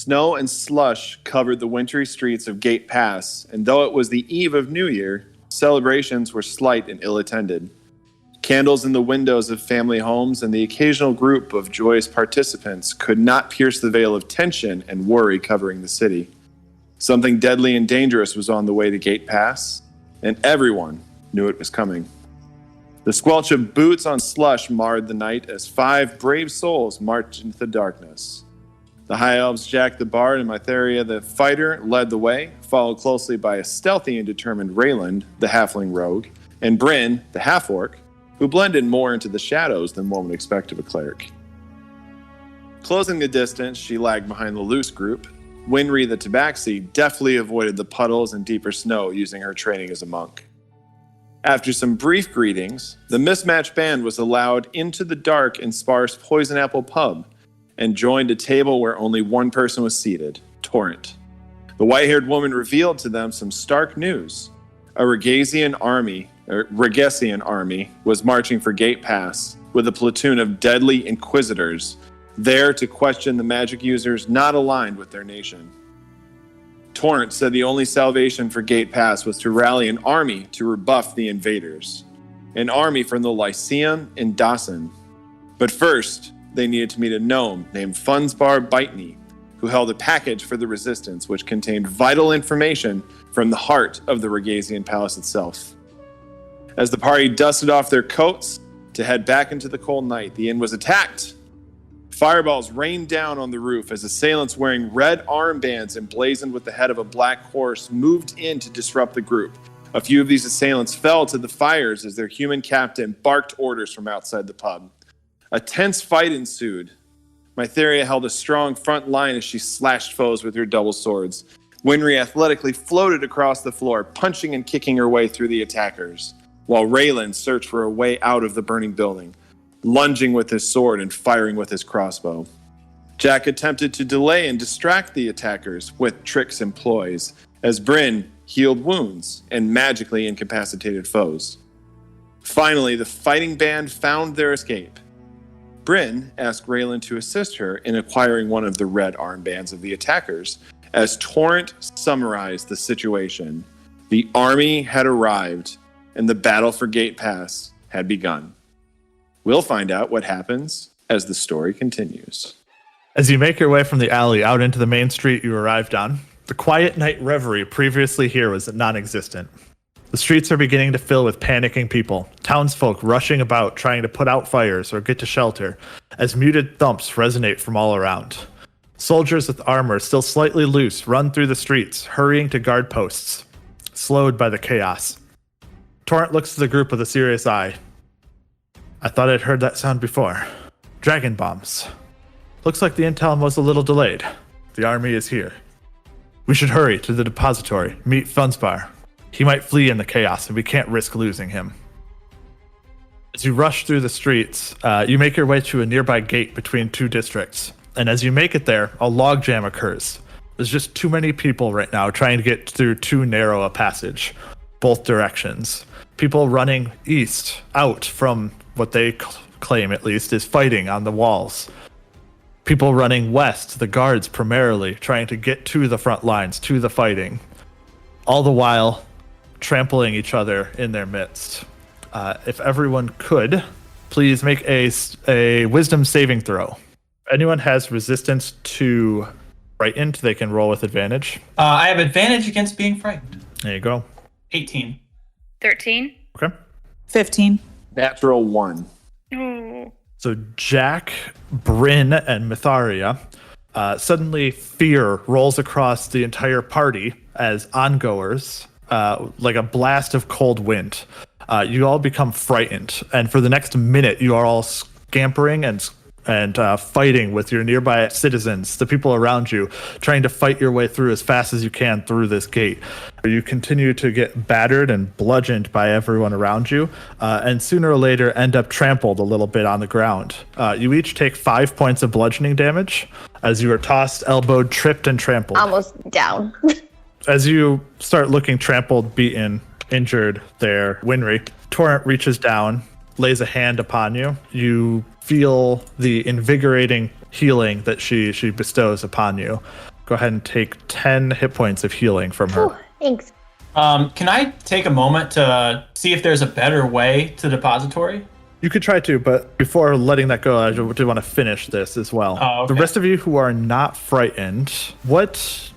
Snow and slush covered the wintry streets of Gate Pass, and though it was the eve of New Year, celebrations were slight and ill-attended. Candles in the windows of family homes and the occasional group of joyous participants could not pierce the veil of tension and worry covering the city. Something deadly and dangerous was on the way to Gate Pass, and everyone knew it was coming. The squelch of boots on slush marred the night as 5 brave souls marched into the darkness. The High Elves Jack the Bard and Myetharia the Fighter led the way, followed closely by a stealthy and determined Rayland, the Halfling Rogue, and Bryn, the Half-Orc, who blended more into the shadows than one would expect of a cleric. Closing the distance, she lagged behind the loose group. Winry the Tabaxi deftly avoided the puddles and deeper snow using her training as a monk. After some brief greetings, the mismatched band was allowed into the dark and sparse Poison Apple pub and joined a table where only one person was seated, Torrent. The white-haired woman revealed to them some stark news. A Regesian army was marching for Gate Pass with a platoon of deadly inquisitors there to question the magic users not aligned with their nation. Torrent said the only salvation for Gate Pass was to rally an army to rebuff the invaders, an army from the Lyceum and Dawson. But first, they needed to meet a gnome named Funzbar Biteknee, who held a package for the resistance which contained vital information from the heart of the Regesian palace itself. As the party dusted off their coats to head back into the cold night, the inn was attacked. Fireballs rained down on the roof as assailants wearing red armbands emblazoned with the head of a black horse moved in to disrupt the group. A few of these assailants fell to the fires as their human captain barked orders from outside the pub. A tense fight ensued. Myetharia held a strong front line as she slashed foes with her double swords. Winry athletically floated across the floor, punching and kicking her way through the attackers, while Rayland searched for a way out of the burning building, lunging with his sword and firing with his crossbow. Jack attempted to delay and distract the attackers with tricks and ploys, as Bryn healed wounds and magically incapacitated foes. Finally, the fighting band found their escape. Bryn asked Rayland to assist her in acquiring one of the red armbands of the attackers, as Torrent summarized the situation. The army had arrived, and the battle for Gate Pass had begun. We'll find out what happens as the story continues. As you make your way from the alley out into the main street you arrived on, the quiet night reverie previously here was non-existent. The streets are beginning to fill with panicking people, townsfolk rushing about trying to put out fires or get to shelter, as muted thumps resonate from all around. Soldiers with armor still slightly loose run through the streets, hurrying to guard posts, slowed by the chaos. Torrent looks to the group with a serious eye. I thought I'd heard that sound before. Dragon bombs. Looks like the intel was a little delayed. The army is here. We should hurry to the depository, meet Funzbar. He might flee in the chaos, and we can't risk losing him. As you rush through the streets, you make your way to a nearby gate between two districts. And as you make it there, a logjam occurs. There's just too many people right now trying to get through too narrow a passage, both directions. People running east, out from what they claim, at least, is fighting on the walls. People running west, the guards primarily, trying to get to the front lines, to the fighting. All the while, trampling each other in their midst. If everyone could, please make a wisdom saving throw. If anyone has resistance to frightened, they can roll with advantage. I have advantage against being frightened. There you go. 18. 13. Okay. 15. Natural 1. Oh. So Jack, Bryn, and Myetharia, suddenly fear rolls across the entire party as ongoers, like a blast of cold wind. You all become frightened, and for the next minute, you are all scampering and fighting with your nearby citizens, the people around you, trying to fight your way through as fast as you can through this gate. You continue to get battered and bludgeoned by everyone around you, and sooner or later end up trampled a little bit on the ground. You each take 5 points of bludgeoning damage as you are tossed, elbowed, tripped, and trampled. Almost down. As you start looking trampled, beaten, injured there, Winry, Torrent reaches down, lays a hand upon you. You feel the invigorating healing that she bestows upon you. go ahead and take 10 hit points of healing from her. Whew, thanks. Can I take a moment to see if there's a better way to Depository? You could try to, but before letting that go, I do want to finish this as well. Oh, okay. The rest of you who are not frightened, what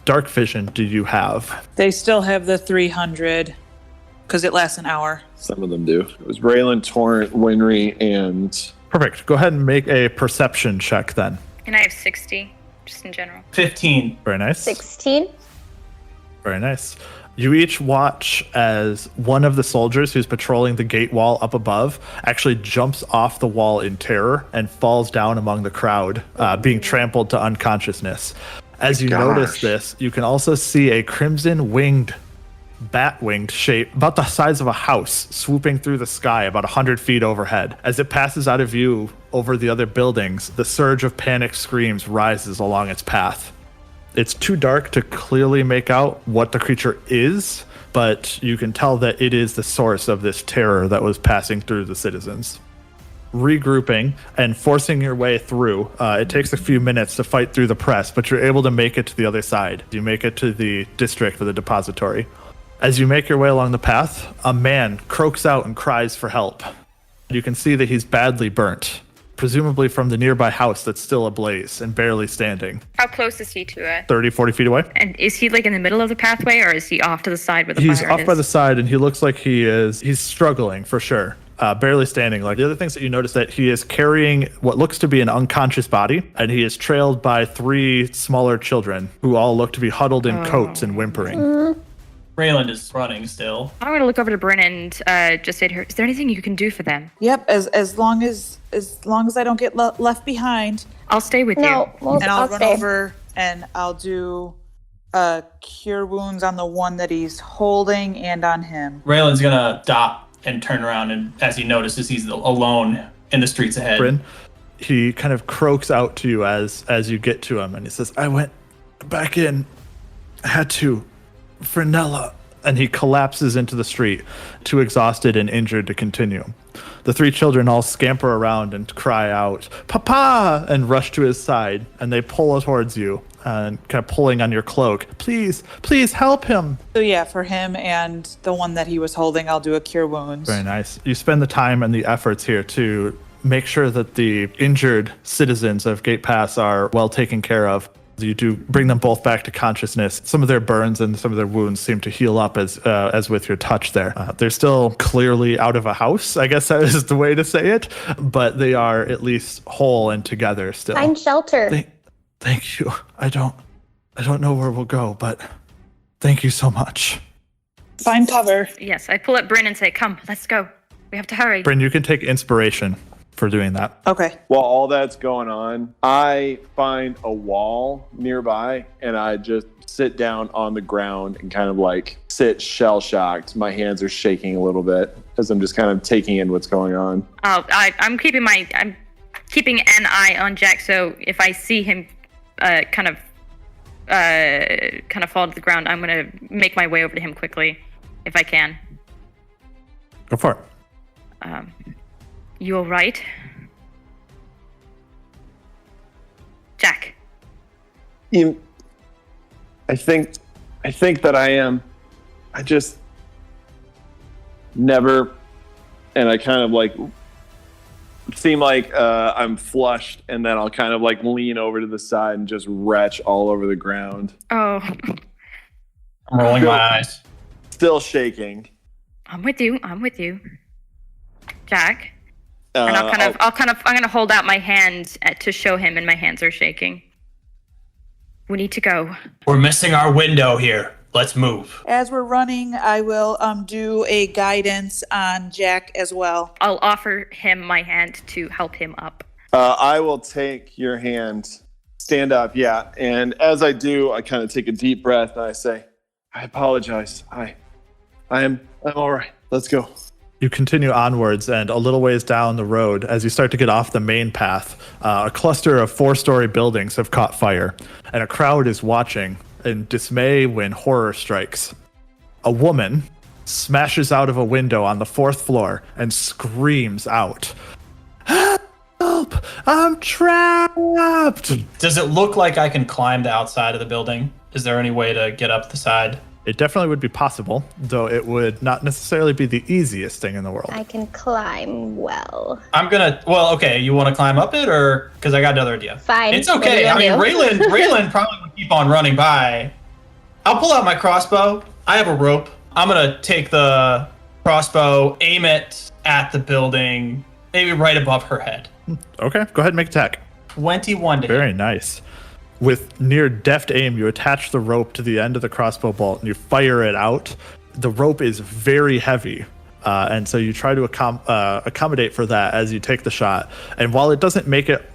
dark vision do you have? They still have the 300 because it lasts an hour. Some of them do. It was Rayland, Torrent, Winry, and... Perfect. Go ahead and make a perception check then. And I have 60, just in general. 15. Very nice. 16. Very nice. You each watch as one of the soldiers who's patrolling the gate wall up above actually jumps off the wall in terror and falls down among the crowd, being trampled to unconsciousness. As you notice this, you can also see a crimson-winged, bat-winged shape about the size of a house swooping through the sky about 100 feet overhead. As it passes out of view over the other buildings, the surge of panic screams rises along its path. It's too dark to clearly make out what the creature is, but you can tell that it is the source of this terror that was passing through the citizens. Regrouping and forcing your way through, it takes a few minutes to fight through the press, but you're able to make it to the other side. You make it to the district for the depository. As you make your way along the path, a man croaks out and cries for help. You can see that he's badly burnt, presumably from the nearby house that's still ablaze and barely standing. How close is he to it? 30, 40 feet away. And is he like in the middle of the pathway, or is he off to the side where the He's fire off is? by the side, and he looks like he's struggling for sure. Barely standing. Like the other things that you notice that he is carrying what looks to be an unconscious body, and he is trailed by 3 smaller children who all look to be huddled in coats and whimpering. Rayland is running still. I'm going to look over to Bryn and just say to her, is there anything you can do for them? Yep, as long as I don't get left behind. I'll stay with you. And I'll run stay. over and I'll do cure wounds on the one that he's holding and on him. Rayland's gonna stop and turn around, and as he notices he's alone in the streets ahead. Bryn, he kind of croaks out to you as you get to him, and he says, I went back in, I had to, for Nella. And he collapses into the street, too exhausted and injured to continue. The 3 children all scamper around and cry out, Papa! And rush to his side, and they pull towards you, and kind of pulling on your cloak. Please help him. So yeah, for him and the one that he was holding, I'll do a cure wounds. Very nice. You spend the time and the efforts here to make sure that the injured citizens of Gate Pass are well taken care of. You do bring them both back to consciousness. Some of their burns and some of their wounds seem to heal up as with your touch there. They're still clearly out of a house, I guess that is the way to say it, but they are at least whole and together still. Find shelter. Thank you. I don't know where we'll go, but thank you so much. Find cover. Yes, I pull up Bryn and say, come, let's go. We have to hurry. Bryn, you can take inspiration for doing that. Okay. While all that's going on, I find a wall nearby and I just sit down on the ground and kind of like sit shell-shocked. My hands are shaking a little bit as I'm just kind of taking in what's going on. I'm keeping an eye on Jack, so if I see him kind of fall to the ground, I'm going to make my way over to him quickly, if I can. Go for it. You all right? Jack. I think that I am. I just never, and I kind of like seem like I'm flushed, and then I'll kind of like lean over to the side and just retch all over the ground. Oh. I'm rolling my eyes. Still shaking. I'm with you. Jack. And I'm gonna hold out my hand to show him, and my hands are shaking. We need to go. We're missing our window here. Let's move. As we're running, I will do a guidance on Jack as well. I'll offer him my hand to help him up. I will take your hand. Stand up, yeah. And as I do, I kind of take a deep breath and I say, I apologize. I'm all right. Let's go. You continue onwards, and a little ways down the road, as you start to get off the main path, a cluster of 4-story buildings have caught fire, and a crowd is watching in dismay when horror strikes. A woman smashes out of a window on the 4th floor and screams out, "Help! Help! I'm trapped! Does it look like I can climb the outside of the building? Is there any way to get up the side? It definitely would be possible, though it would not necessarily be the easiest thing in the world. I can climb well. I'm gonna. Well, okay. You want to climb up it, or because I got another idea. Fine. It's okay. I mean, Rayland probably would keep on running by. I'll pull out my crossbow. I have a rope. I'm gonna take the crossbow, aim it at the building, maybe right above her head. Okay, go ahead and make attack. 21 to hit. Very nice. With near deft aim, you attach the rope to the end of the crossbow bolt and you fire it out. The rope is very heavy, and so you try to accommodate for that as you take the shot. And while it doesn't make it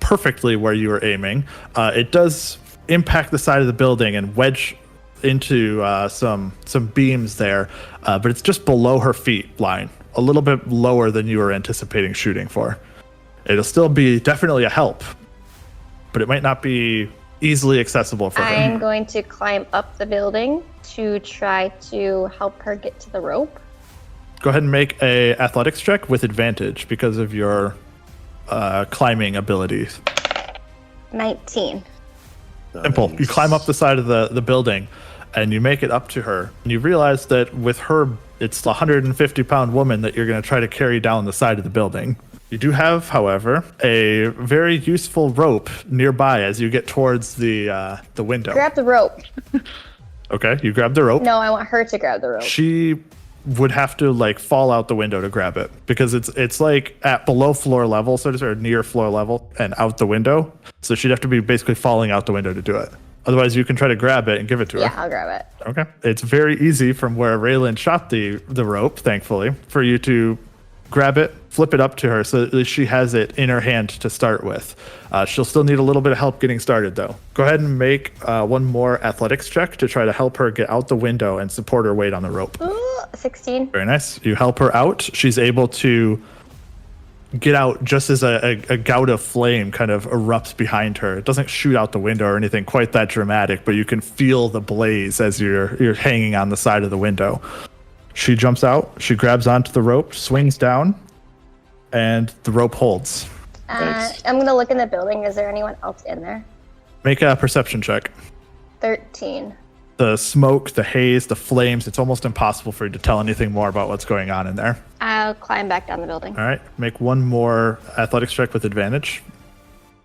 perfectly where you were aiming, it does impact the side of the building and wedge into some beams there, but it's just below her feet line, a little bit lower than you were anticipating shooting for. It'll still be definitely a help, but it might not be easily accessible for her. I'm going to climb up the building to try to help her get to the rope. Go ahead and make a athletics check with advantage because of your climbing abilities. 19. Simple. You climb up the side of the building and you make it up to her. And you realize that with her, it's the 150-pound woman that you're going to try to carry down the side of the building. You do have, however, a very useful rope nearby as you get towards the window. Grab the rope. Okay, you grab the rope. No, I want her to grab the rope. She would have to like fall out the window to grab it because it's like at below floor level, so to speak, or near floor level and out the window. So she'd have to be basically falling out the window to do it. Otherwise, you can try to grab it and give it to her. Yeah, I'll grab it. Okay. It's very easy from where Rayland shot the rope, thankfully, for you to grab it, flip it up to her so that she has it in her hand to start with. She'll still need a little bit of help getting started, though. Go ahead and make one more athletics check to try to help her get out the window and support her weight on the rope. Ooh, 16. Very nice. You help her out. She's able to get out just as a gout of flame kind of erupts behind her. It doesn't shoot out the window or anything quite that dramatic, but you can feel the blaze as you're hanging on the side of the window. She jumps out, she grabs onto the rope, swings down, and the rope holds. Nice. I'm going to look in the building. Is there anyone else in there? Make a perception check. 13. The smoke, the haze, the flames, it's almost impossible for you to tell anything more about what's going on in there. I'll climb back down the building. All right, make one more athletics check with advantage.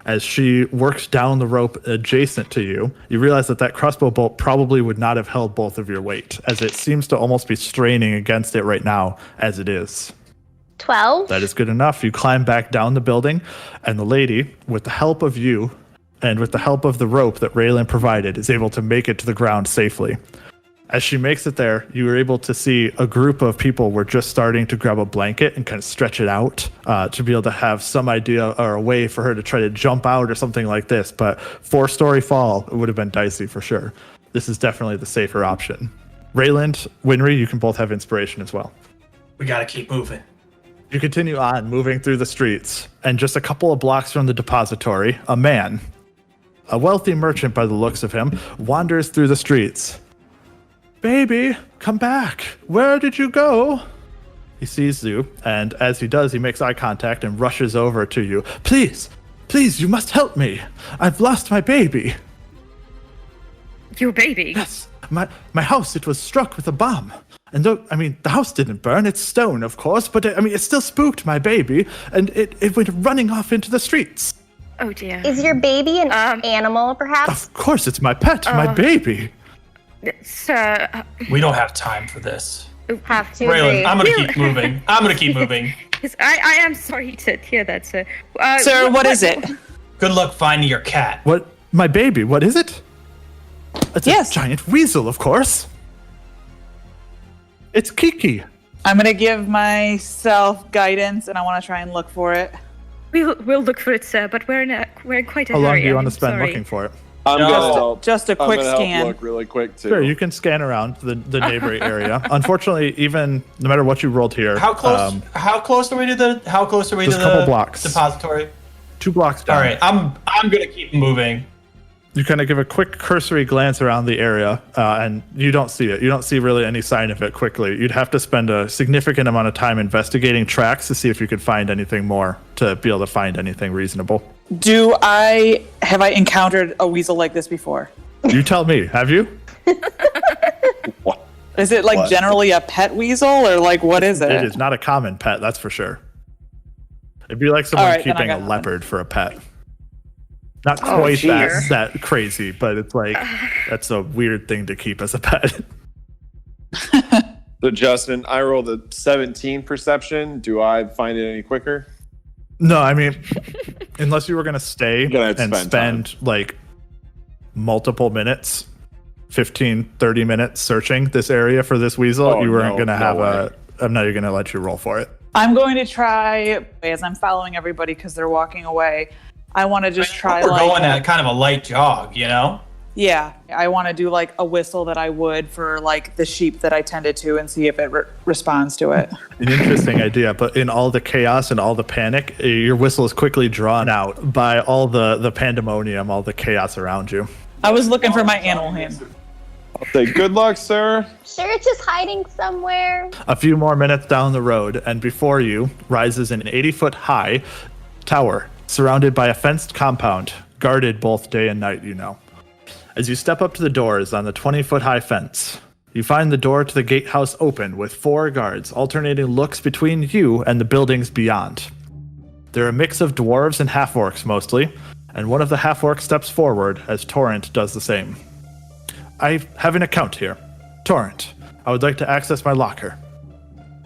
As she works down the rope adjacent to you, you realize that crossbow bolt probably would not have held both of your weight, as it seems to almost be straining against it right now as it is. 12. That is good enough. You climb back down the building, and the lady, with the help of you and with the help of the rope that Rayland provided, is able to make it to the ground safely. As she makes it there, you were able to see a group of people were just starting to grab a blanket and kind of stretch it out to be able to have some idea or a way for her to try to jump out or something like this. But 4-story fall, it would have been dicey for sure. This is definitely the safer option. Rayland, Winry, you can both have inspiration as well. We gotta keep moving. You continue on, moving through the streets, and just a couple of blocks from the depository, a man, a wealthy merchant by the looks of him, wanders through the streets. Baby, come back. Where did you go? He sees you, and as he does, he makes eye contact and rushes over to you. Please, you must help me. I've lost my baby. Your baby? Yes, my house, it was struck with a bomb. And though, the house didn't burn, it's stone, of course, but it still spooked my baby, and it went running off into the streets. Oh dear. Is your baby an animal, perhaps? Of course, it's my pet, my baby. Sir. We don't have time for this. Have to Rayland, agree. I'm gonna keep moving. Yes, I am sorry to hear that, sir. Sir, what is it? Good luck finding your cat. What? My baby, what is it? It's Yes. a giant weasel, of course. It's Kiki. I'm gonna give myself guidance, and I want to try and look for it. We'll look for it, sir, but we're in quite a How hurry. long do you want I'm to spend sorry. looking for it? I'm No. gonna help. Just a I'm quick gonna help scan. look really quick too. Sure, you can scan around the neighboring area. Unfortunately, even no matter what you rolled here, How close? How close are we to the? How close are we to Just the a couple blocks. depository? 2 blocks down. All right, I'm gonna keep moving. You kind of give a quick cursory glance around the area, and you don't see it. You don't see really any sign of it quickly. You'd have to spend a significant amount of time investigating tracks to see if you could find anything more to be able to find anything reasonable. Have I encountered a weasel like this before? You tell me. Have you? What? Is it like generally a pet weasel, or like what is it? It is not a common pet, that's for sure. It'd be like someone Alright, then I keeping a got leopard for a pet. Not quite that crazy, but it's like that's a weird thing to keep as a pet. So Justin, I rolled a 17 perception. Do I find it any quicker? No, I mean, unless you were going to stay Gonna and spend like multiple minutes, 15, 30 minutes searching this area for this weasel, you weren't going to have I'm not even going to let you roll for it. I'm going to try, as I'm following everybody because they're walking away, I want to just try We're like... going at kind of a light jog, you know? Yeah, I want to do like a whistle that I would for like the sheep that I tended to and see if it responds to it. An interesting idea, but in all the chaos and all the panic, your whistle is quickly drawn out by all the pandemonium, all the chaos around you. I was looking for my animal hand. I'll say good luck, sir. Sure, it's just hiding somewhere. A few more minutes down the road, and before you rises an 80-foot high tower surrounded by a fenced compound, guarded both day and night, you know. As you step up to the doors on the 20-foot high fence, you find the door to the gatehouse open with 4 guards alternating looks between you and the buildings beyond. They're a mix of dwarves and half-orcs mostly, and one of the half-orcs steps forward as Torrent does the same. I have an account here. Torrent, I would like to access my locker.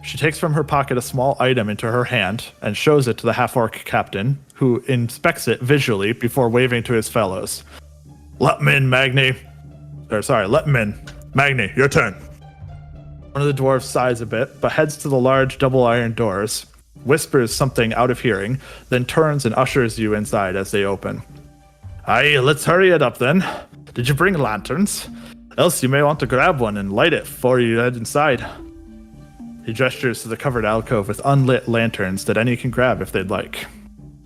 She takes from her pocket a small item into her hand and shows it to the half-orc captain, who inspects it visually before waving to his fellows. Let him in, Magni. Let him in. Magni, your turn. One of the dwarves sighs a bit, but heads to the large double iron doors, whispers something out of hearing, then turns and ushers you inside as they open. Aye, let's hurry it up then. Did you bring lanterns? Else you may want to grab one and light it before you head inside. He gestures to the covered alcove with unlit lanterns that any can grab if they'd like.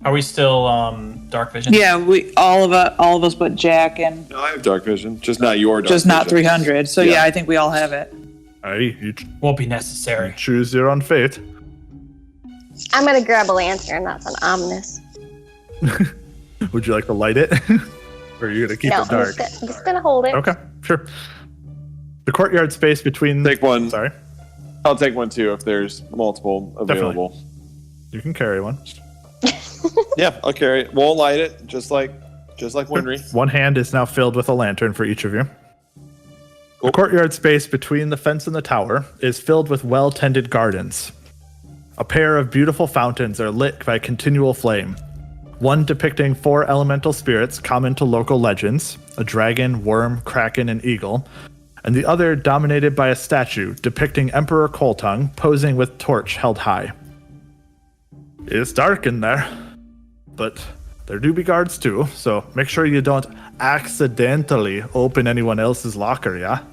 Are we still dark vision? Yeah, we all of us but Jack and No, I have dark vision, just not your dark just vision. not 300. So yeah, I think we all have it. Aye, you Won't be necessary. choose your own fate. I'm gonna grab a lantern. That's an ominous. Would you like to light it? Or are you going to keep No, it dark? I'm just gonna hold it. Okay, sure. The courtyard space between... Take one. Sorry. I'll take one too if there's multiple available. You can carry one. Yeah, I'll carry it. Won't light it, just like Winry. One hand is now filled with a lantern for each of you. Cool. The courtyard space between the fence and the tower is filled with well-tended gardens. A pair of beautiful fountains are lit by continual flame. One depicting 4 elemental spirits common to local legends, a dragon, worm, kraken, and eagle, and the other dominated by a statue depicting Emperor Coltongue posing with torch held high. It's dark in there, but there do be guards too, so make sure you don't accidentally open anyone else's locker, yeah?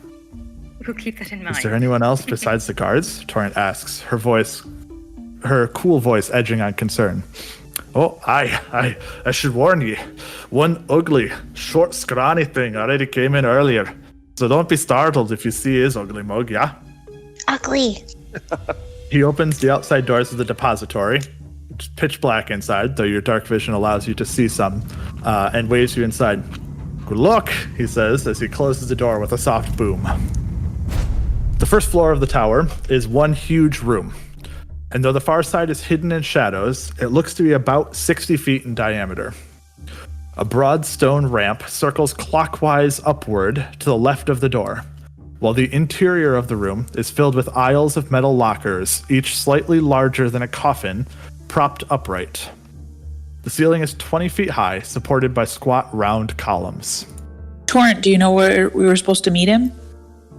We'll keep that in mind. Is there anyone else besides the guards? Torrent asks, her cool voice edging on concern. Oh, I should warn ye. One ugly, short, scrawny thing already came in earlier. So don't be startled if you see his ugly mug, yeah? Ugly. He opens the outside doors of the depository. It's pitch black inside, though your dark vision allows you to see some, and waves you inside. Good luck, he says, as he closes the door with a soft boom. The first floor of the tower is one huge room. And though the far side is hidden in shadows, it looks to be about 60 feet in diameter. A broad stone ramp circles clockwise upward to the left of the door, while the interior of the room is filled with aisles of metal lockers, each slightly larger than a coffin, propped upright. The ceiling is 20 feet high, supported by squat round columns. Torrent, do you know where we were supposed to meet him?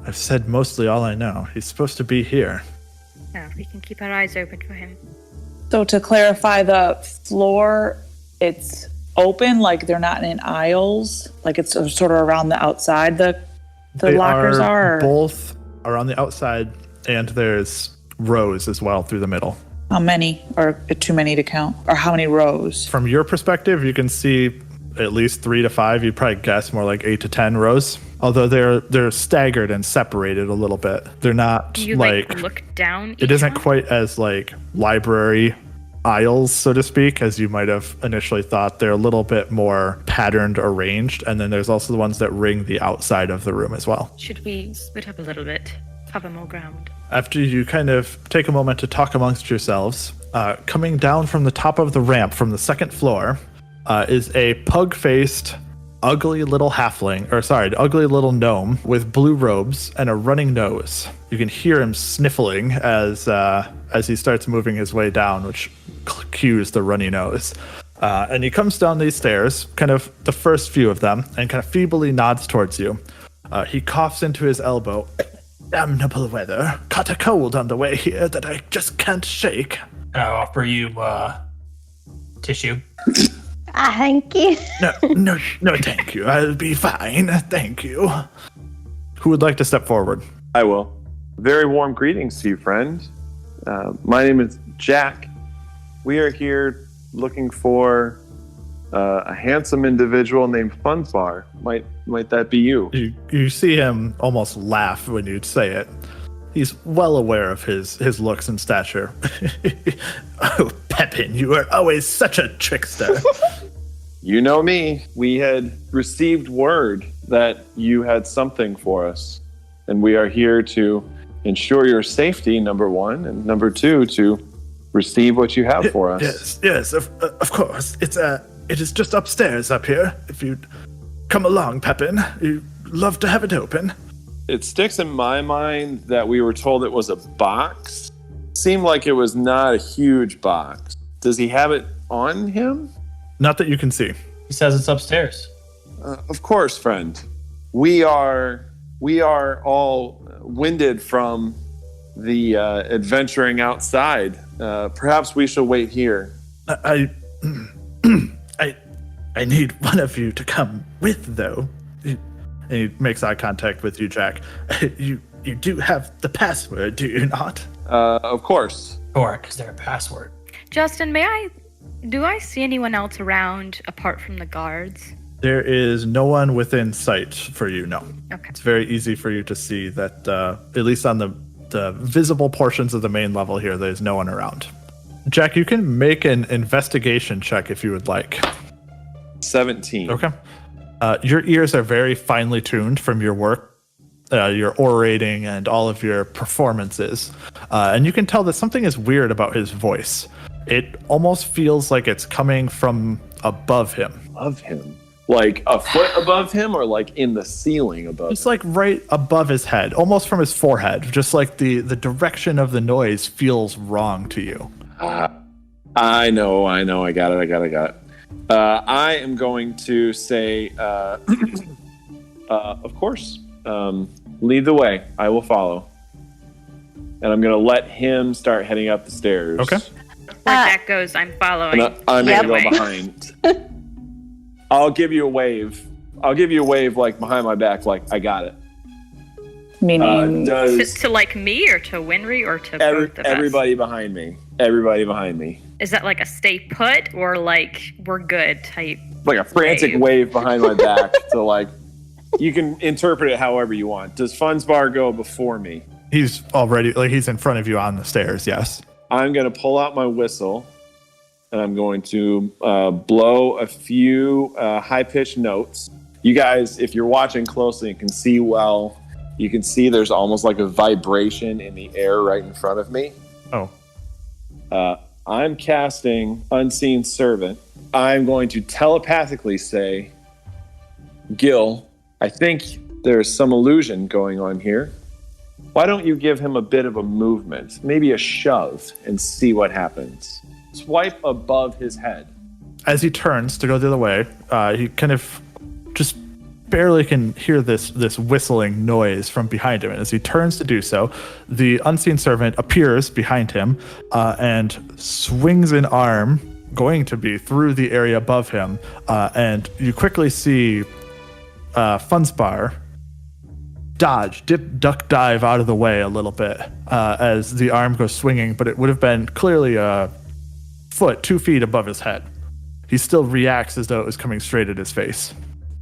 I've said mostly all I know. He's supposed to be here. Yeah, we can keep our eyes open for him. So to clarify, the floor, it's open, like they're not in aisles, like it's sort of around the outside the lockers are? Both are on the outside, and there's rows as well through the middle. How many? Or too many to count? Or how many rows? From your perspective, you can see at least 3 to 5. You'd probably guess more like 8 to 10 rows. Although they're staggered and separated a little bit. They're not Do you look down? It isn't quite as like library aisles, so to speak, as you might have initially thought. They're a little bit more patterned, arranged, and then there's also the ones that ring the outside of the room as well. Should we split up a little bit, cover more ground? After you kind of take a moment to talk amongst yourselves, coming down from the top of the ramp from the second floor is a pug-faced, ugly little ugly little gnome with blue robes and a running nose. You can hear him sniffling as he starts moving his way down, which cues the runny nose. And he comes down these stairs, kind of the first few of them, and kind of feebly nods towards you. He coughs into his elbow. Damnable weather. Caught a cold on the way here that I just can't shake. I'll offer you tissue. Thank you. No, thank you. I'll be fine. Thank you. Who would like to step forward? I will. Very warm greetings to you, friend. My name is Jack. We are here looking for a handsome individual named Funzbar. Might that be you? You see him almost laugh when you say it. He's well aware of his looks and stature. Oh, Pepin, you are always such a trickster. You know me. We had received word that you had something for us, and we are here to ensure your safety, number one, and number two, to receive what you have for us. Yes, of course. It is just upstairs up here. If you'd come along, Pepin, you'd love to have it open. It sticks in my mind that we were told it was a box. Seemed like it was not a huge box. Does he have it on him? Not that you can see. He says it's upstairs. Of course, friend. We are all winded from the adventuring outside. Perhaps we shall wait here. I need one of you to come with, though. And he makes eye contact with you, Jack. You do have the password, do you not? Of course. Or is there a password? Justin, do I see anyone else around apart from the guards? There is no one within sight for you, no. Okay. It's very easy for you to see that, at least on the visible portions of the main level here, there's no one around. Jack, you can make an investigation check if you would like. 17. Okay. Your ears are very finely tuned from your work, your orating, and all of your performances. And you can tell that something is weird about his voice. It almost feels like it's coming from above him. Above him? Like a foot above him, or like in the ceiling above It's him? like right above his head, almost from his forehead. Just like the direction of the noise feels wrong to you. I know. I got it. I am going to say, of course, lead the way. I will follow. And I'm going to let him start heading up the stairs. Okay. Where Jack goes, I'm following. And I'm Yep. going to go behind. I'll give you a wave. Like behind my back, like I got it. Meaning, To like me or to Winry or to both of us? Everybody behind me. Is that like a stay put or like we're good type? Like a frantic wave behind my back to like, you can interpret it however you want. Does Funzbar go before me? He's already, he's in front of you on the stairs, yes. I'm going to pull out my whistle and I'm going to blow a few high-pitched notes. You guys, if you're watching closely and can see well, you can see there's almost like a vibration in the air right in front of me. Oh. I'm casting Unseen Servant. I'm going to telepathically say, Gil, I think there's some illusion going on here. Why don't you give him a bit of a movement, maybe a shove, and see what happens? Swipe above his head. As he turns to go the other way, he kind of just barely can hear this whistling noise from behind him. And as he turns to do so, the unseen servant appears behind him and swings an arm, going to be through the area above him. And you quickly see Funzbar dodge, dip, duck, dive out of the way a little bit as the arm goes swinging, but it would have been clearly a foot, 2 feet above his head. he still reacts as though it was coming straight at his face.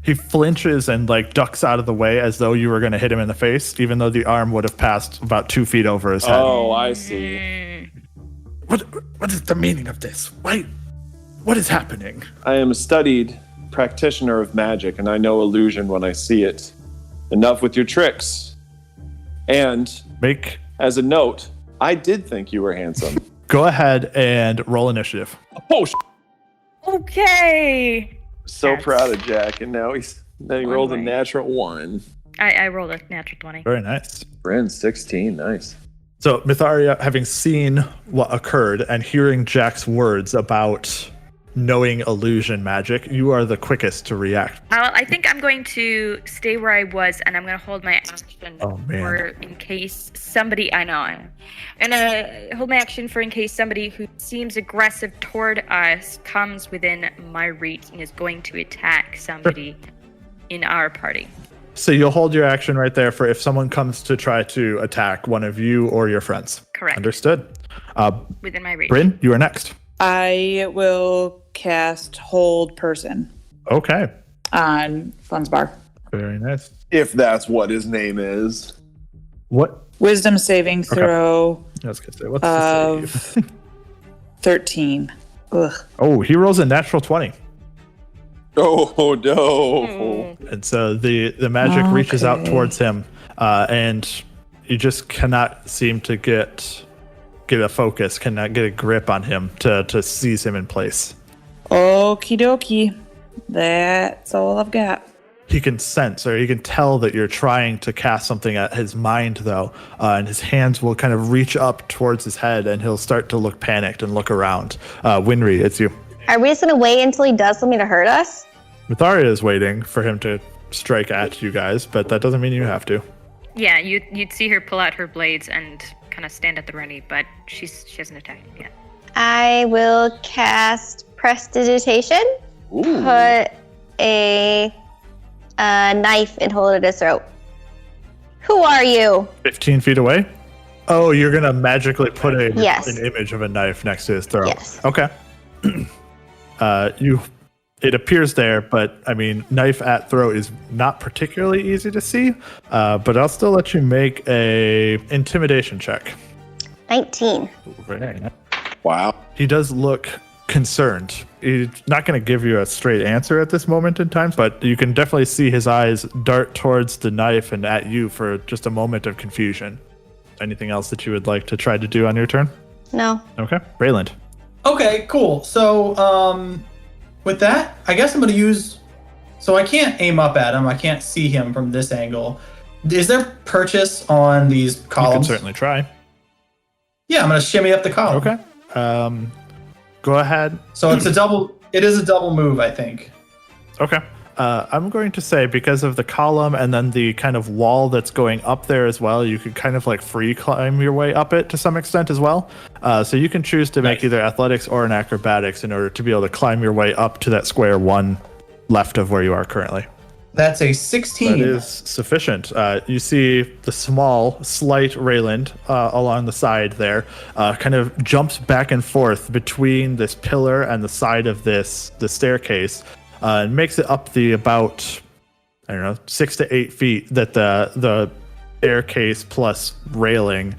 He flinches and like ducks out of the way as though you were going to hit him in the face, even though the arm would have passed about 2 feet over his head. Oh, I see. What is the meaning of this? Why? What is happening? I am a studied practitioner of magic, and I know illusion when I see it. Enough with your tricks. And as a note, I did think you were handsome. Go ahead and roll initiative. Oh, Okay. so proud of Jack, and now he rolled a natural 1. I rolled a natural 20. Very nice. Bryn, 16, nice. So Myetharia, having seen what occurred and hearing Jack's words about knowing illusion magic, you are the quickest to react. I think I'm going to stay where I was, and I'm going to hold my action for in case somebody. I'm going to hold my action for in case somebody who seems aggressive toward us comes within my reach and is going to attack somebody in our party. So you'll hold your action right there for if someone comes to try to attack one of you or your friends. Correct. Understood. Within my reach. Bryn, you are next. I will cast Hold Person Okay. on Funzbar. Very nice. If that's what his name is. What? Wisdom saving throw I was going to say, what's the save? 13. Ugh. Oh, he rolls a natural 20. Oh, no. And so the magic reaches out towards him, and you just cannot seem to get a focus, cannot get a grip on him to seize him in place. Okie dokie. That's all I've got. He can sense, or he can tell that you're trying to cast something at his mind, though, and his hands will kind of reach up towards his head, and he'll start to look panicked and look around. Winry, it's you. Are we just going to wait until he does something to hurt us? Myetharia is waiting for him to strike at you guys, but that doesn't mean you have to. Yeah, you'd see her pull out her blades and kind of stand at the ready, but she hasn't attacked yet. I will cast Prestidigitation. Ooh. Put a knife and hold it at his throat. Who are you? 15 feet away? Oh, you're going to magically put an Yes. image of a knife next to his throat. Yes. Okay. It appears there, but I mean, knife at throat is not particularly easy to see, but I'll still let you make a intimidation check. 19. Wow. He does look concerned. He's not going to give you a straight answer at this moment in time, but you can definitely see his eyes dart towards the knife and at you for just a moment of confusion. Anything else that you would like to try to do on your turn? No. Okay. Rayland. Okay, cool. So, with that, I guess I'm going to use... So I can't aim up at him. I can't see him from this angle. Is there purchase on these columns? You can certainly try. Yeah, I'm going to shimmy up the column. Okay. Go ahead. So it is a double move, I think. Okay. I'm going to say because of the column and then the kind of wall that's going up there as well, you could kind of like free climb your way up it to some extent as well. So you can choose to make either athletics or an acrobatics in order to be able to climb your way up to that square one left of where you are currently. That's a 16. That is sufficient. You see the slight Rayland along the side there, kind of jumps back and forth between this pillar and the side of the staircase, and makes it up the about, 6 to 8 feet that the staircase plus railing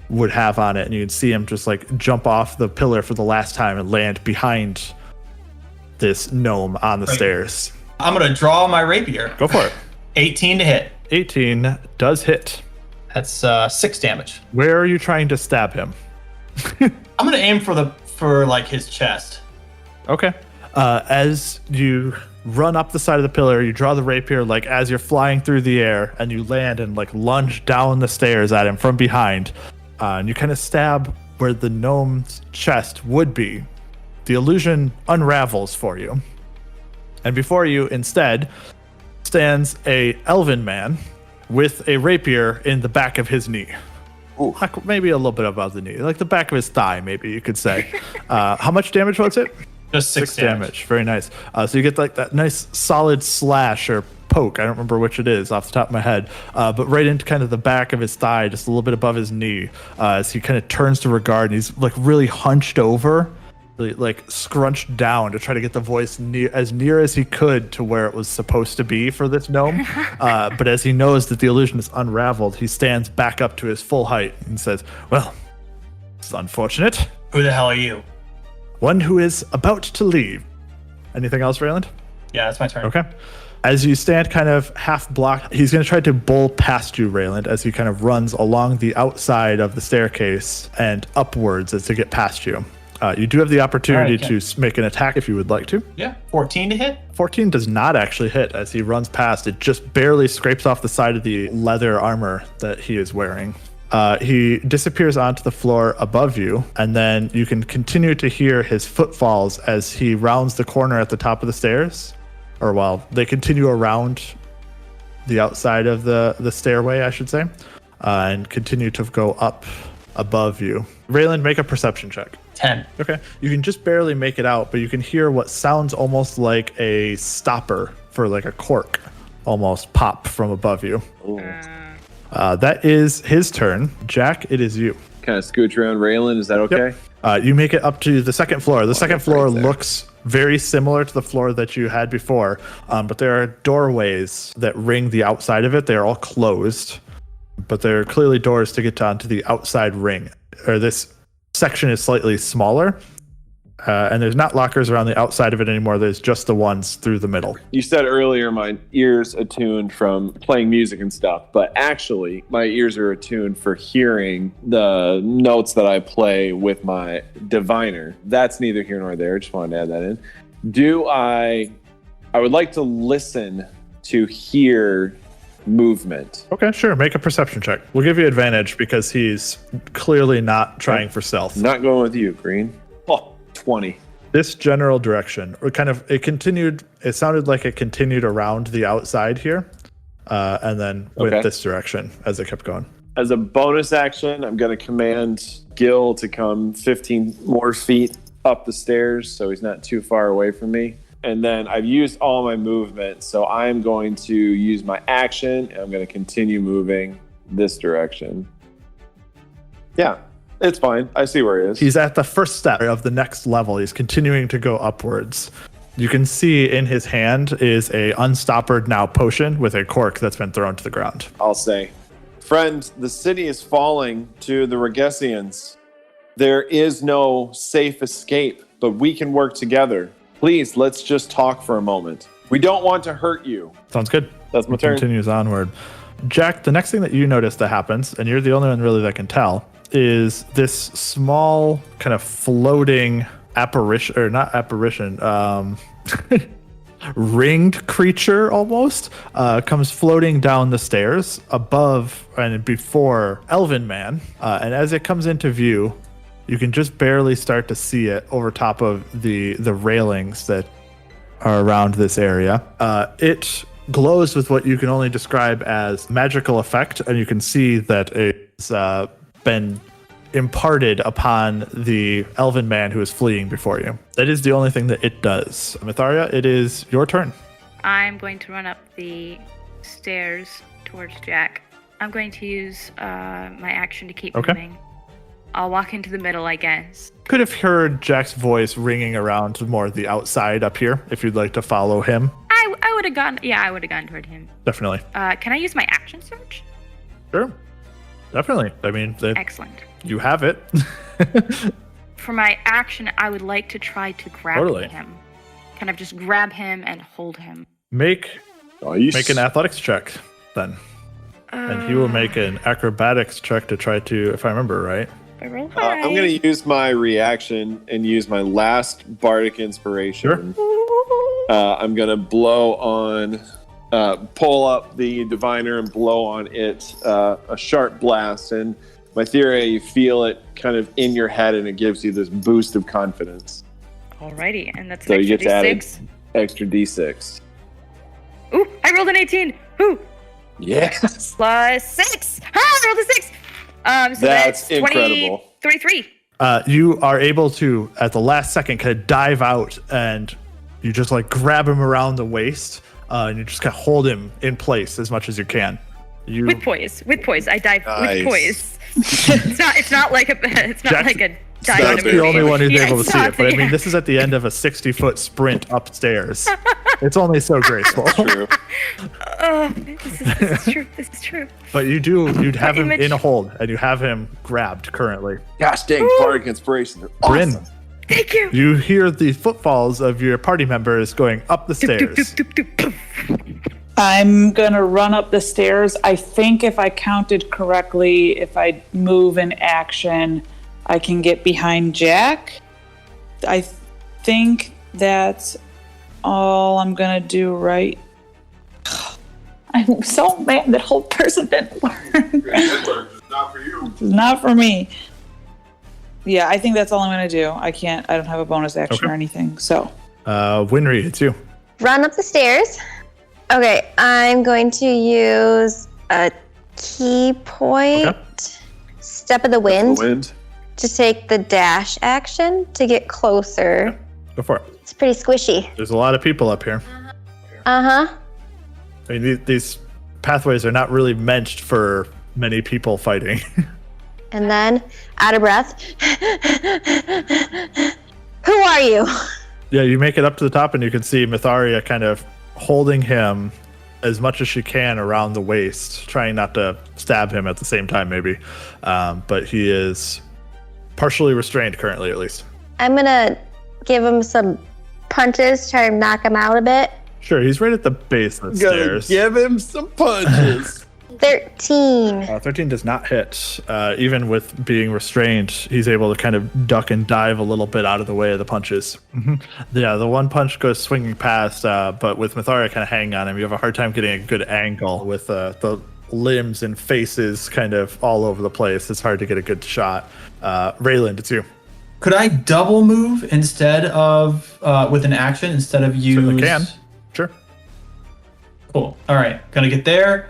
would have on it, and you can see him just like jump off the pillar for the last time and land behind this gnome on the stairs. I'm going to draw my rapier. Go for it. 18 to hit. 18 does hit. That's 6 damage. Where are you trying to stab him? I'm going to aim for like his chest. Okay. As you run up the side of the pillar, you draw the rapier like as you're flying through the air, and you land and like lunge down the stairs at him from behind. And you kind of stab where the gnome's chest would be. The illusion unravels for you. And before you, instead, stands a elven man with a rapier in the back of his knee. Like maybe a little bit above the knee, like the back of his thigh, maybe you could say. How much damage was it? Just 6 damage. Very nice. So you get like that nice solid slash or poke. I don't remember which it is off the top of my head, but right into kind of the back of his thigh, just a little bit above his knee, as he kind of turns to regard, and he's like really hunched over like scrunched down to try to get the voice as near as he could to where it was supposed to be for this gnome. But as he knows that the illusion is unraveled, he stands back up to his full height and says, well, it's unfortunate. Who the hell are you? One who is about to leave. Anything else, Rayland? Yeah, that's my turn. Okay. As you stand kind of half blocked, he's going to try to bowl past you, Rayland, as he kind of runs along the outside of the staircase and upwards as to get past you. You do have the opportunity to make an attack if you would like to. Yeah, 14 to hit. 14 does not actually hit as he runs past. It just barely scrapes off the side of the leather armor that he is wearing. He disappears onto the floor above you, and then you can continue to hear his footfalls as he rounds the corner at the top of the stairs. Or well, they continue around the outside of the stairway, I should say, and continue to go up above you. Rayland, make a perception check. 10. Okay. You can just barely make it out, but you can hear what sounds almost like a stopper for like a cork almost pop from above you. That is his turn. Jack, it is you. Kind of scooch around Rayland. Is that okay? Yep. You make it up to the second floor. The second floor looks very similar to the floor that you had before, but there are doorways that ring the outside of it. They are all closed, but there are clearly doors to get onto the outside ring. Or this section is slightly smaller, and there's not lockers around the outside of it anymore. There's just the ones through the middle. You said earlier my ears attuned from playing music and stuff, but actually my ears are attuned for hearing the notes that I play with my diviner. That's neither here nor there. Just wanted to add that in. I would like to listen to hear movement. Okay, sure. Make a perception check. We'll give you advantage because he's clearly not trying for stealth. Not going with you, Green. 20. This general direction, or it sounded like it continued around the outside here, and then went this direction as it kept going. As a bonus action, I'm going to command Gil to come 15 more feet up the stairs so he's not too far away from me. And then I've used all my movement, so I'm going to use my action, and I'm going to continue moving this direction. Yeah. It's fine. I see where he is. He's at the first step of the next level. He's continuing to go upwards. You can see in his hand is a unstoppered now potion with a cork that's been thrown to the ground. I'll say, friend, the city is falling to the Regessians. There is no safe escape, but we can work together. Please, let's just talk for a moment. We don't want to hurt you. Sounds good. That's my turn. Continues onward. Jack, the next thing that you notice that happens, and you're the only one really that can tell, is this small kind of floating apparition, or not apparition, ringed creature almost, comes floating down the stairs above and before Elven Man. And as it comes into view, you can just barely start to see it over top of the railings that are around this area. It glows with what you can only describe as magical effect, and you can see that it's been imparted upon the elven man who is fleeing before you. That is the only thing that it does. Myetharia, it is your turn. I'm going to run up the stairs towards Jack. I'm going to use my action to keep moving. I'll walk into the middle, I guess. Could have heard Jack's voice ringing around more the outside up here if you'd like to follow him. I would have gone. Yeah, I would have gone toward him. Definitely. Can I use my action search? Sure. Definitely. I mean, excellent. You have it. For my action, I would like to try to grab him. Kind of just grab him and hold him. Make an athletics check then. And he will make an acrobatics check to try to, if I remember right. I roll high. I'm going to use my reaction and use my last bardic inspiration. Sure. I'm going to blow on, pull up the diviner and blow on it a sharp blast. And Myetharia, you feel it kind of in your head, and it gives you this boost of confidence. Alrighty, and that's so an you extra get to add extra d6. Ooh, I rolled an 18. Ooh. Yes. Plus 6. I rolled a 6. So that's incredible. 23. You are able to, at the last second, kind of dive out, and you just like grab him around the waist, and you just kind of hold him in place as much as you can. With poise. I dive with poise. It's not like a die on That's a the movie. only one who's Yeah, able to it's see not it. But I mean, there. this is at the end of a 60-foot sprint upstairs. It's only so graceful. True. Oh, this is true. This is true. But you'd have him image- in a hold, and you have him grabbed currently. Gosh dang, bardic inspiration. They're Bryn, awesome. Thank you. you hear the footfalls of your party members going up the stairs. I'm gonna run up the stairs. I think if I counted correctly, if I move in action, I can get behind Jack. I think that's all I'm gonna do, right? I'm so mad that whole person didn't learn. It's not for you. It's not for me. Yeah, I think that's all I'm gonna do. I don't have a bonus action Okay. or anything, so. Winry, it's you. Run up the stairs. Okay, I'm going to use a key point, Okay. step of the wind, Wind. to take the dash action to get closer. Go for it. It's pretty squishy. There's a lot of people up here. Uh-huh. I mean, these pathways are not really meant for many people fighting. And then, out of breath. Who are you? Yeah, you make it up to the top, and you can see Myetharia kind of holding him as much as she can around the waist, trying not to stab him at the same time, maybe. But he is partially restrained currently, at least. I'm gonna give him some punches, try to knock him out a bit. Sure, he's right at the base of the stairs. Give him some punches. 13. 13 does not hit. Even with being restrained, he's able to kind of duck and dive a little bit out of the way of the punches. Yeah, the one punch goes swinging past, but with Myetharia kind of hanging on him, you have a hard time getting a good angle with the limbs and faces kind of all over the place. It's hard to get a good shot. Rayland, it's you. Could I double move instead of with an action instead of use? Certainly can. Sure. Cool. All right, gonna get there.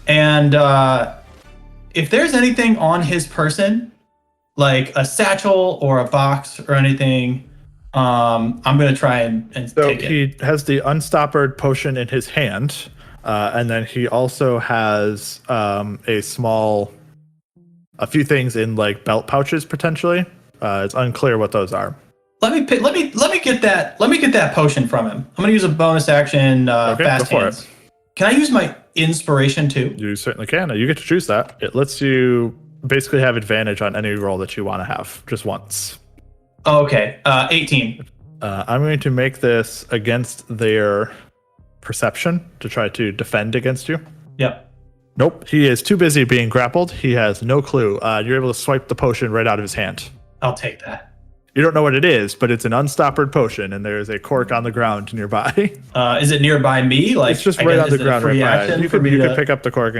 And if there's anything on his person, like a satchel or a box or anything, I'm gonna try and So take it. he has the Unstoppered potion in his hand, and then he also has a few things in like belt pouches potentially. It's unclear what those are. Let me get that potion from him. I'm gonna use a bonus action Okay, fast go for hands. it. Can I use my inspiration too? You certainly can. You get to choose that. It lets you basically have advantage on any roll that you want to have, just once. Oh, okay, 18. I'm going to make this against their perception to try to defend against you. Yep. Nope, he is too busy being grappled. He has no clue. You're able to swipe the potion right out of his hand. I'll take that. You don't know what it is, but it's an Unstoppered potion, and there is a cork on the ground nearby. Is it nearby me? Like It's just I right guess, on the is it a ground right free by. action You for could me you to- could pick up the cork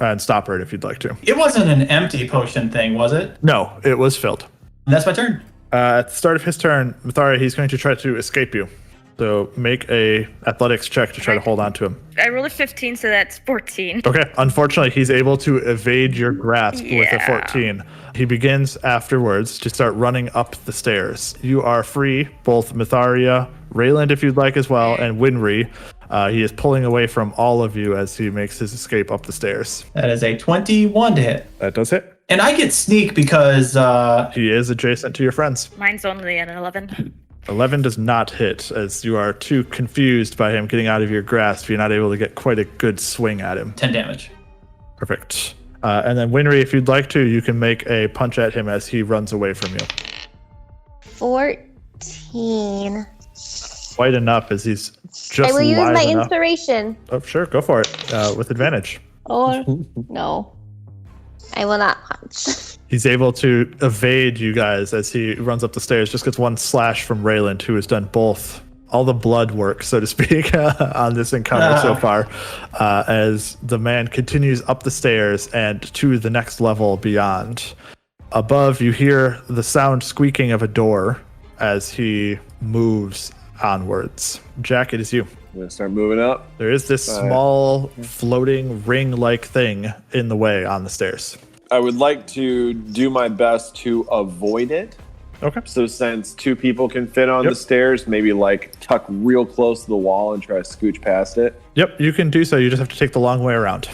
and stopper it if you'd like to. It wasn't an empty potion thing, was it? No, it was filled. That's my turn. At the start of his turn, Myetharia, he's going to try to escape you. So make a athletics check to try to hold on to him. I rolled a 15, so that's 14. Okay. Unfortunately, he's able to evade your grasp with a Yeah. 14. He begins afterwards to start running up the stairs. You are free, both Myetharia, Rayland if you'd like as well, and Winry. He is pulling away from all of you as he makes his escape up the stairs. That is a 21 to hit. That does hit. And I get sneak because He is adjacent to your friends. Mine's only an 11. 11 does not hit, as you are too confused by him getting out of your grasp. You're not able to get quite a good swing at him. 10 damage. Perfect. And then Winry, if you'd like to, you can make a punch at him as he runs away from you. 14. Quite enough, as he's just I will use live my enough. inspiration. Oh, sure, go for it. With advantage. Or no. I will not punch. He's able to evade you guys as he runs up the stairs. Just gets one slash from Rayland, who has done both, all the blood work, so to speak, on this encounter so far, as the man continues up the stairs and to the next level beyond. Above, you hear the sound squeaking of a door as he moves onwards. Jack, it is you. I'm gonna start moving up. There is this small floating ring-like thing in the way on the stairs. I would like to do my best to avoid it. Okay. So since two people can fit on Yep. the stairs, maybe like tuck real close to the wall and try to scooch past it. Yep, you can do so. You just have to take the long way around.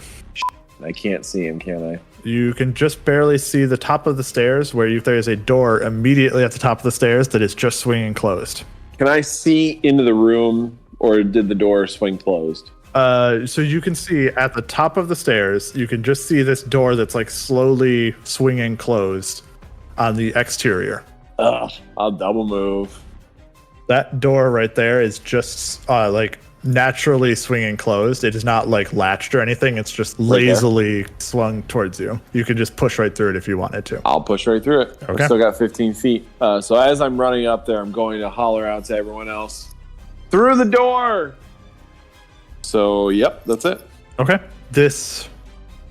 I can't see him, can I? You can just barely see the top of the stairs where there is a door immediately at the top of the stairs that is just swinging closed. Can I see into the room, or did the door swing closed? So you can see at the top of the stairs, you can just see this door that's like slowly swinging closed on the exterior. I'll double move. That door right there is just like naturally swinging closed. It is not like latched or anything. It's just lazily swung towards you. You can just push right through it if you wanted to. I'll push right through it. Okay. I've still got 15 feet. So as I'm running up there, I'm going to holler out to everyone else, through the door! So, yep, that's it. Okay. This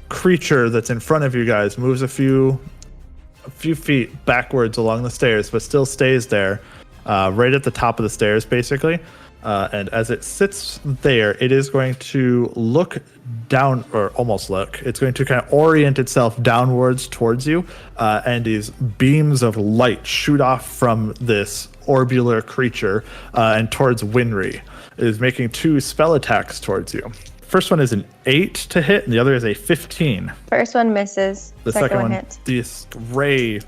creature that's in front of you guys moves a few feet backwards along the stairs, but still stays there, right at the top of the stairs, basically. And as it sits there, it is going to look down, or almost look. It's going to kind of orient itself downwards towards you, and these beams of light shoot off from this orbular creature and towards Winry. It is making 2 spell attacks towards you. First one is an 8 to hit, and the other is a 15. First one misses. The second one hits. this ray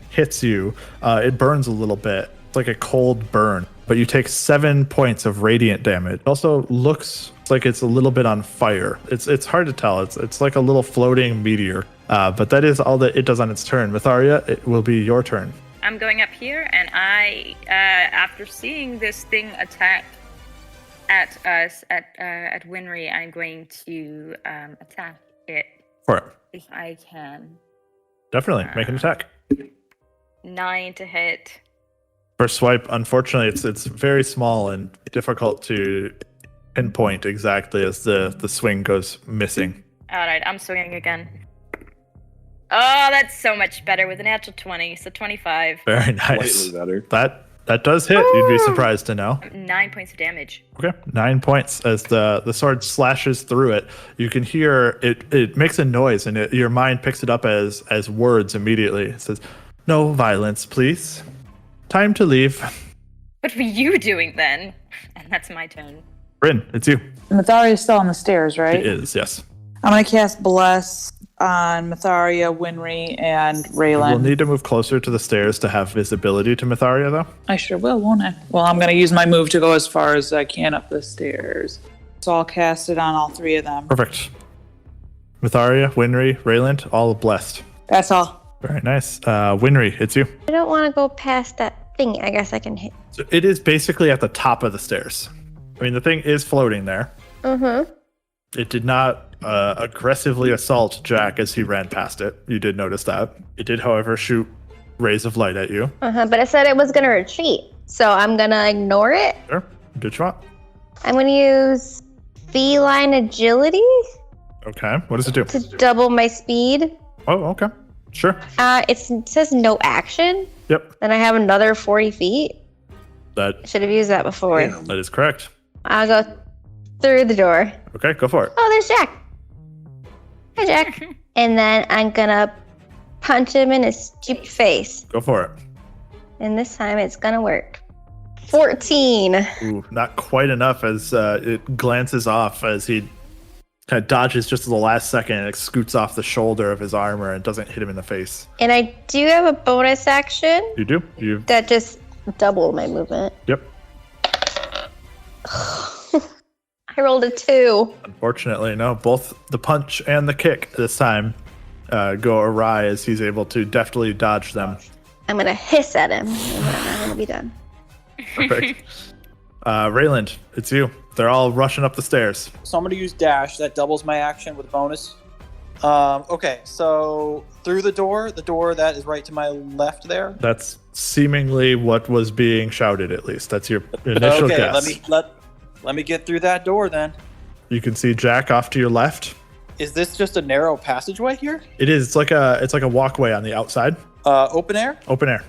hits you. It burns a little bit. It's like a cold burn, but you take 7 points of radiant damage. It also looks like it's a little bit on fire. It's hard to tell. It's like a little floating meteor. But that is all that it does on its turn. Myetharia, it will be your turn. I'm going up here, and I, after seeing this thing attack at us, at Winry, I'm going to attack it. For it. If I can. Definitely. Make an attack. 9 to hit. First swipe, unfortunately, it's very small and difficult to pinpoint exactly as the swing goes missing. All right, I'm swinging again. Oh, that's so much better with a natural 20, so 25. Very nice. Slightly better. That does hit. You'd be surprised to know. 9 points of damage. Okay, 9 points as the sword slashes through it. You can hear it makes a noise, and your mind picks it up as words immediately. It says, "No violence, please. Time to leave." What were you doing then? And that's my turn. Bryn, it's you. Myetharia is still on the stairs, right? It is, yes. I'm going to cast Bless on Myetharia, Winry, and Rayland. We'll need to move closer to the stairs to have visibility to Myetharia, though. I sure will, won't I? Well, I'm going to use my move to go as far as I can up the stairs. So I'll cast it on all 3 of them. Perfect. Myetharia, Winry, Rayland, all blessed. That's all. Very nice. Winry, it's you. I don't want to go past that thing. I guess I can hit. So it is basically at the top of the stairs. I mean, the thing is floating there. Mm-hmm. It did not aggressively assault Jack as he ran past it. You did notice that. It did, however, shoot rays of light at you. But it said it was going to retreat. So I'm going to ignore it. Sure. Good shot. I'm going to use feline agility Okay. What does it do? to double my speed. Oh, okay. Sure. It says no action. Yep. Then I have another 40 feet. That Should have used that before. that is correct. I'll go through the door. Okay, go for it. Oh, there's Jack. Hi, Jack. And then I'm gonna punch him in his stupid face. Go for it. And this time it's gonna work. 14. Ooh, not quite enough as it glances off as he kind of dodges just at the last second and it scoots off the shoulder of his armor and doesn't hit him in the face. And I do have a bonus action You do? You that just doubled my movement. Yep. I rolled a 2. Unfortunately, no. Both the punch and the kick this time go awry as he's able to deftly dodge them. I'm gonna hiss at him. And then I'm gonna be done. Perfect. Rayland, it's you. They're all rushing up the stairs. So I'm going to use dash. That doubles my action with a bonus. Okay, so through the door that is right to my left there. That's seemingly what was being shouted, at least. That's your initial Okay, guess. let me get through that door then. You can see Jack off to your left. Is this just a narrow passageway here? It is. It's like a walkway on the outside. Open air? Open air.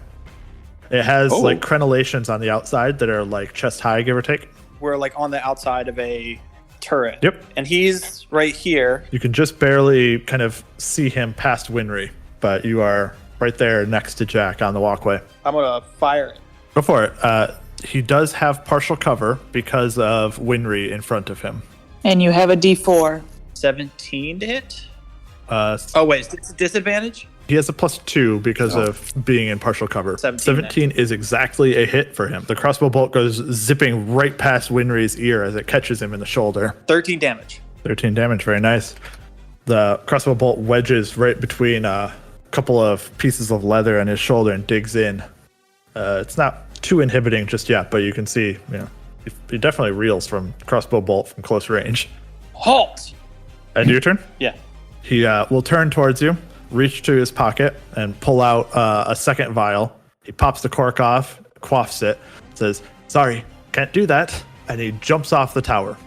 It has Oh. like crenellations on the outside that are like chest high, give or take. We're like on the outside of a turret. Yep. And he's right here. You can just barely kind of see him past Winry, but you are right there next to Jack on the walkway. I'm going to fire it. Go for it. He does have partial cover because of Winry in front of him. And you have a D4. 17 to hit. Oh wait, it's a disadvantage. He has a +2 because of being in partial cover. 17 is exactly a hit for him. The crossbow bolt goes zipping right past Winry's ear as it catches him in the shoulder. 13 damage. 13 damage, very nice. The crossbow bolt wedges right between a couple of pieces of leather on his shoulder and digs in. It's not too inhibiting just yet, but you can see, he definitely reels from crossbow bolt from close range. Halt! And your turn? Yeah. He will turn towards you, reach to his pocket, and pull out a second vial. He pops the cork off, quaffs it, says, "Sorry, can't do that," and he jumps off the tower.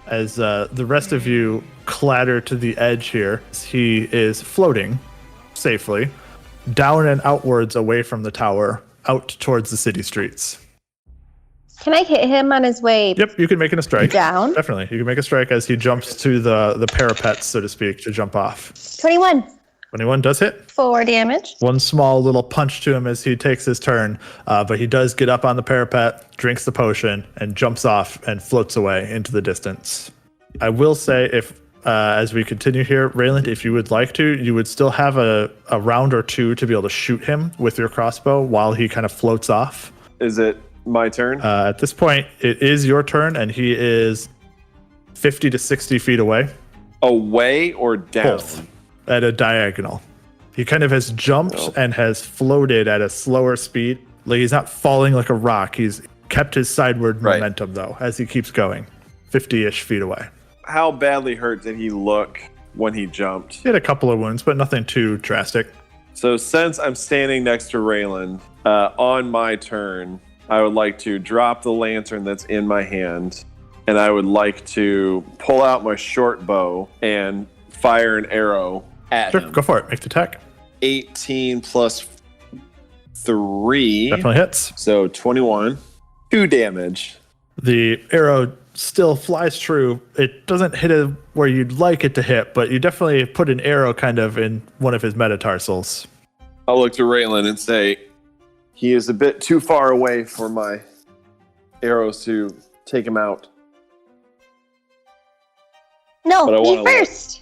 As the rest of you clatter to the edge here, he is floating safely down and outwards away from the tower, out towards the city streets. Can I hit him on his way? Yep, you can make it a strike. Down? Definitely. You can make a strike as he jumps to the parapets, so to speak, to jump off. 21. 21 does hit. 4 damage. One small little punch to him as he takes his turn, but he does get up on the parapet, drinks the potion, and jumps off and floats away into the distance. I will say, if as we continue here, Rayland, if you would like to, you would still have a round or two to be able to shoot him with your crossbow while he kind of floats off. Is it my turn? At this point, it is your turn, and he is 50 to 60 feet away. Away or down? Both. At a diagonal. He kind of has jumped and has floated at a slower speed. Like, he's not falling like a rock. He's kept his sideward momentum, though, as he keeps going. 50-ish feet away. How badly hurt did he look when he jumped? He had a couple of wounds, but nothing too drastic. So since I'm standing next to Rayland, on my turn, I would like to drop the lantern that's in my hand, and I would like to pull out my short bow and fire an arrow at him. Go for it. Make the attack. 18 plus 3. Definitely hits. So 21. 2 damage. The arrow still flies true. It doesn't hit it where you'd like it to hit, but you definitely put an arrow kind of in one of his metatarsals. I'll look to Rayland and say, he is a bit too far away for my arrows to take him out. No, But I me wanna first.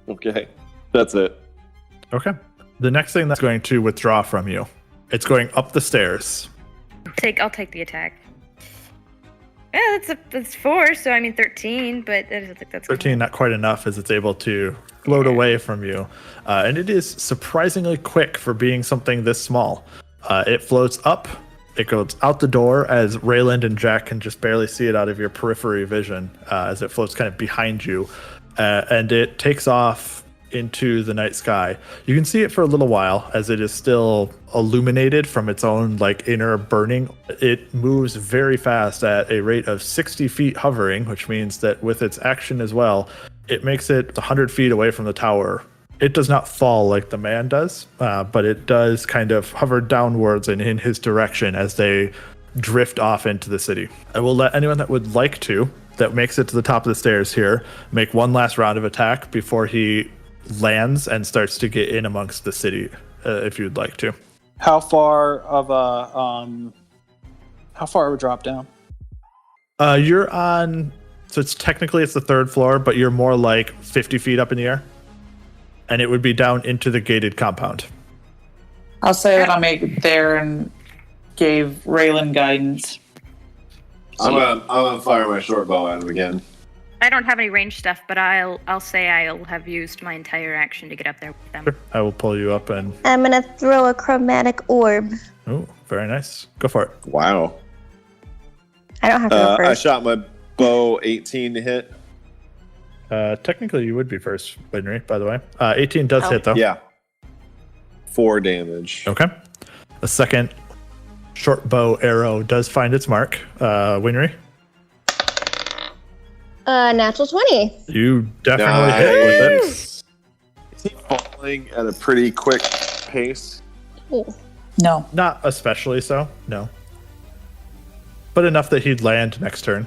Okay, that's it. Okay. The next thing that's going to withdraw from you, it's going up the stairs. I'll take the attack. Yeah, that's 4, so I mean 13, but I don't think that's 13, not quite enough, as it's able to float away from you. And it is surprisingly quick for being something this small. It floats up. It goes out the door as Rayland and Jack can just barely see it out of your periphery vision as it floats kind of behind you. And it takes off into the night sky. You can see it for a little while as it is still illuminated from its own inner burning. It moves very fast at a rate of 60 feet hovering, which means that with its action as well, it makes it 100 feet away from the tower. It does not fall like the man does, but it does kind of hover downwards and in his direction as they drift off into the city. I will let anyone that would like to, that makes it to the top of the stairs here, make one last round of attack before he lands and starts to get in amongst the city, if you'd like to. How far of a drop down? You're on, so it's the third floor, but you're more like 50 feet up in the air, and it would be down into the gated compound. I'll say that I'll make it there and gave Rayland guidance. I'm gonna fire my short bow at him again. I don't have any range stuff, but I'll say I'll have used my entire action to get up there with them. Sure. I will pull you up and... I'm going to throw a chromatic orb. Oh, very nice. Go for it. Wow. I don't have to go I first. shot my bow 18 to hit. Technically, you would be first, Winry, by the way. 18 does hit, though. Yeah. 4 damage. Okay. The second short bow arrow does find its mark. Winry? Natural 20. You definitely hit with it. Is he falling at a pretty quick pace? Ooh. No. Not especially so, no. But enough that he'd land next turn.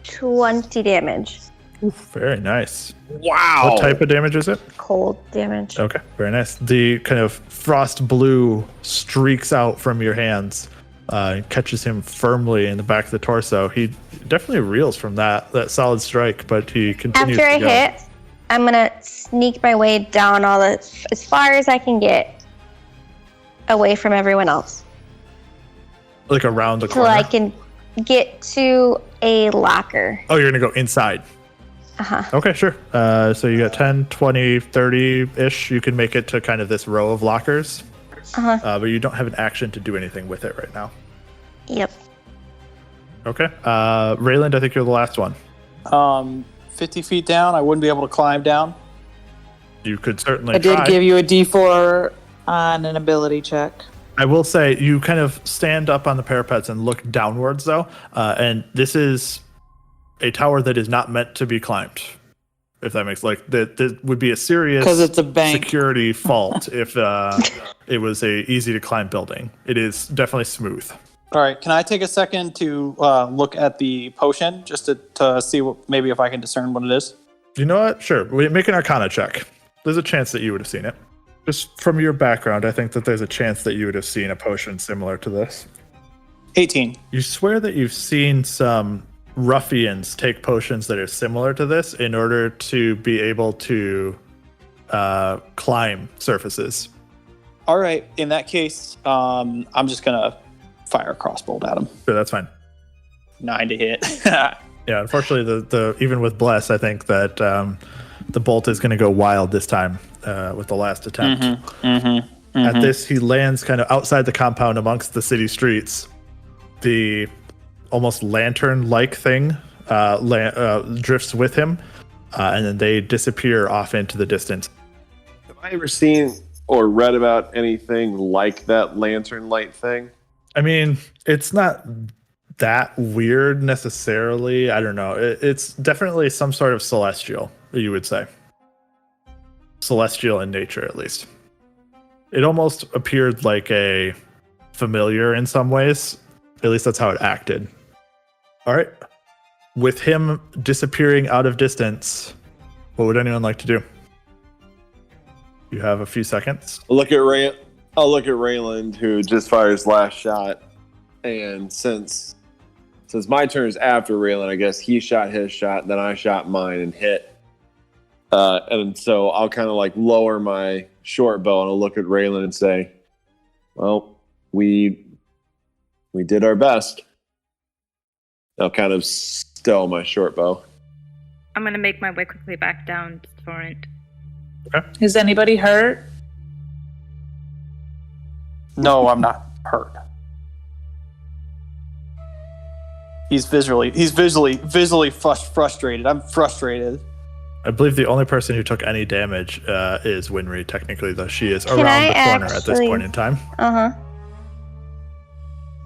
20 damage. Oof, very nice. Wow. What type of damage is it? Cold damage. Okay, very nice. The kind of frost blue streaks out from your hands catches him firmly in the back of the torso. He definitely reels from that solid strike, but he continues After I to go. hit, I'm gonna sneak my way down as far as I can get away from everyone else. Like around the Till corner. I can get to a locker. Oh, you're going to go inside. Uh-huh. Okay, sure. So you got 10, 20, 30-ish. You can make it to kind of this row of lockers. Uh-huh. But you don't have an action to do anything with it right now. Yep. Okay. Rayland, I think you're the last one. 50 feet down, I wouldn't be able to climb down. You could certainly I did try. give you a D4 on an ability check. I will say you kind of stand up on the parapets and look downwards, though. And this is a tower that is not meant to be climbed. If that makes that would be a serious 'Cause it's a bank. security fault if it was a easy to climb building. It is definitely smooth. All right, can I take a second to look at the potion just to see maybe if I can discern what it is? You know what? Sure. We make an Arcana check. There's a chance that you would have seen it. Just from your background, I think that there's a chance that you would have seen a potion similar to this. 18. You swear that you've seen some ruffians take potions that are similar to this in order to be able to climb surfaces. All right, in that case, I'm just going to fire a crossbolt at him. So that's fine. 9 to hit. Yeah, unfortunately, the even with Bless, I think that the bolt is going to go wild this time with the last attempt. At this, he lands kind of outside the compound amongst the city streets. The almost lantern-like thing drifts with him, and then they disappear off into the distance. Have I ever seen or read about anything like that lantern light thing? I mean, it's not that weird necessarily. I don't know. It's definitely some sort of celestial, you would say. Celestial in nature, at least. It almost appeared like a familiar in some ways. At least that's how it acted. All right. With him disappearing out of distance, what would anyone like to do? You have a few seconds. I'll look at Rayland, who just fired his last shot, and since my turn is after Rayland, I guess he shot his shot, then I shot mine and hit. And so I'll kind of like lower my short bow and I'll look at Rayland and say, "Well, we did our best." I'll kind of stow my short bow. I'm gonna make my way quickly back down to Torrent. Okay. Is anybody hurt? No, I'm not hurt. He's visually frustrated. I'm frustrated. I believe the only person who took any damage is Winry, technically, though she is Can around I the corner at this actually- point in time.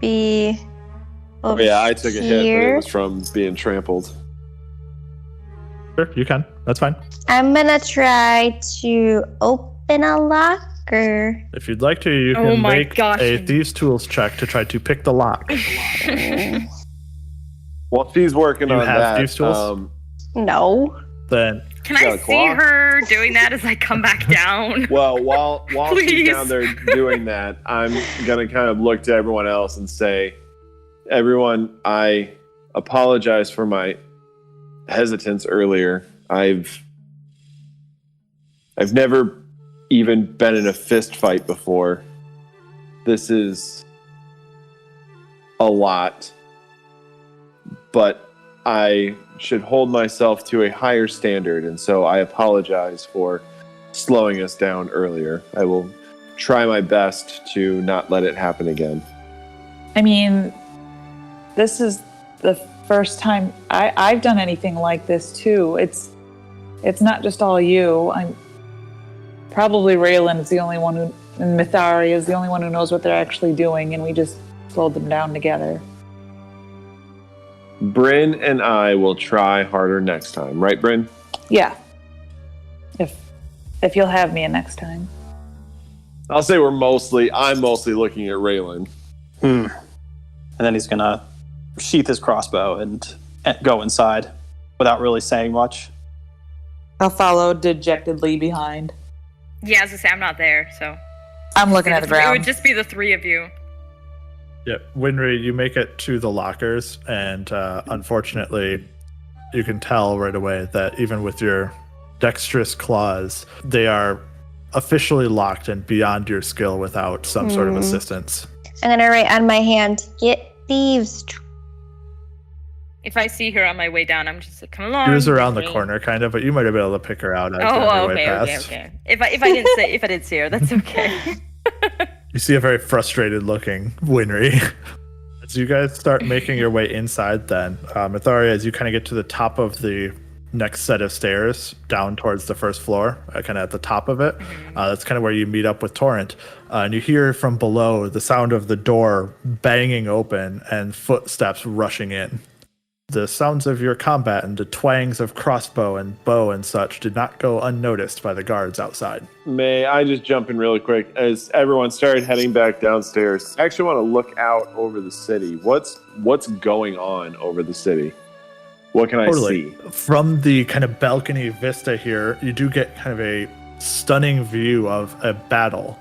Be over Yeah, I took a hit, but it here. was from being trampled. Sure, you can. That's fine. I'm gonna try to open a locker. If you'd like to, you Oh can my make gosh. a Thieves' Tools check to try to pick the lock. While she's working You on have that, Thieves' Tools? No. Then Can I got a see claw? her doing that as I come back down? well, while she's Please. down there doing that, I'm gonna kind of look to everyone else and say, "Everyone, I apologize for my hesitance earlier. I've never even been in a fist fight before. This is a lot, but I should hold myself to a higher standard, and so I apologize for slowing us down earlier. I will try my best to not let it happen again." I mean, this is the first time I've done anything like this too. It's not just all you. I'm probably Rayland is the only one who, and Myetharia is the only one who knows what they're actually doing, and we just slowed them down together. Bryn and I will try harder next time, right, Bryn? Yeah. If you'll have me next time. I'll say I'm mostly looking at Rayland. And then he's gonna sheath his crossbow and go inside without really saying much. I'll follow dejectedly behind. Yeah, as I say, I'm not there, so I'm looking at the It ground. would just be the three of you. Yep, Winry, you make it to the lockers, and unfortunately, you can tell right away that even with your dexterous claws, they are officially locked and beyond your skill without some sort of assistance. I'm gonna write on my hand, "Get thieves." If I see her on my way down, I'm just like, come along. She was around the corner, kind of, but you might have been able to pick her out. Okay. If I didn't see her, that's okay. You see a very frustrated looking Winry. As you guys start making your way inside, then Myetharia, as you kind of get to the top of the next set of stairs down towards the first floor, kind of at the top of it, that's kind of where you meet up with Torrent, and you hear from below the sound of the door banging open and footsteps rushing in. The sounds of your combat and the twangs of crossbow and bow and such did not go unnoticed by the guards outside. May I just jump in really quick? As everyone started heading back downstairs, I actually want to look out over the city. What's going on over the city? What can I see? From the kind of balcony vista here, you do get kind of a stunning view of a battle.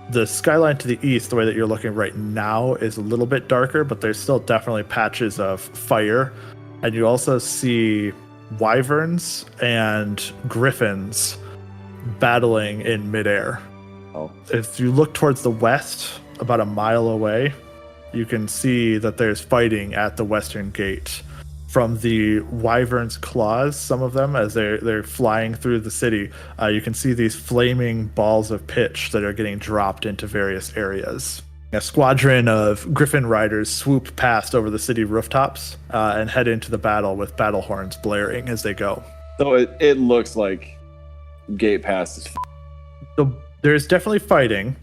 The skyline to the east, the way that you're looking right now, is a little bit darker, but there's still definitely patches of fire. And you also see wyverns and griffins battling in midair. Oh. If you look towards the west, about a mile away, you can see that there's fighting at the western gate. From the wyvern's claws, some of them, as they're flying through the city, you can see these flaming balls of pitch that are getting dropped into various areas. A squadron of griffin riders swoop past over the city rooftops and head into the battle with battle horns blaring as they go. So it looks like Gate Pass is So there's definitely fighting.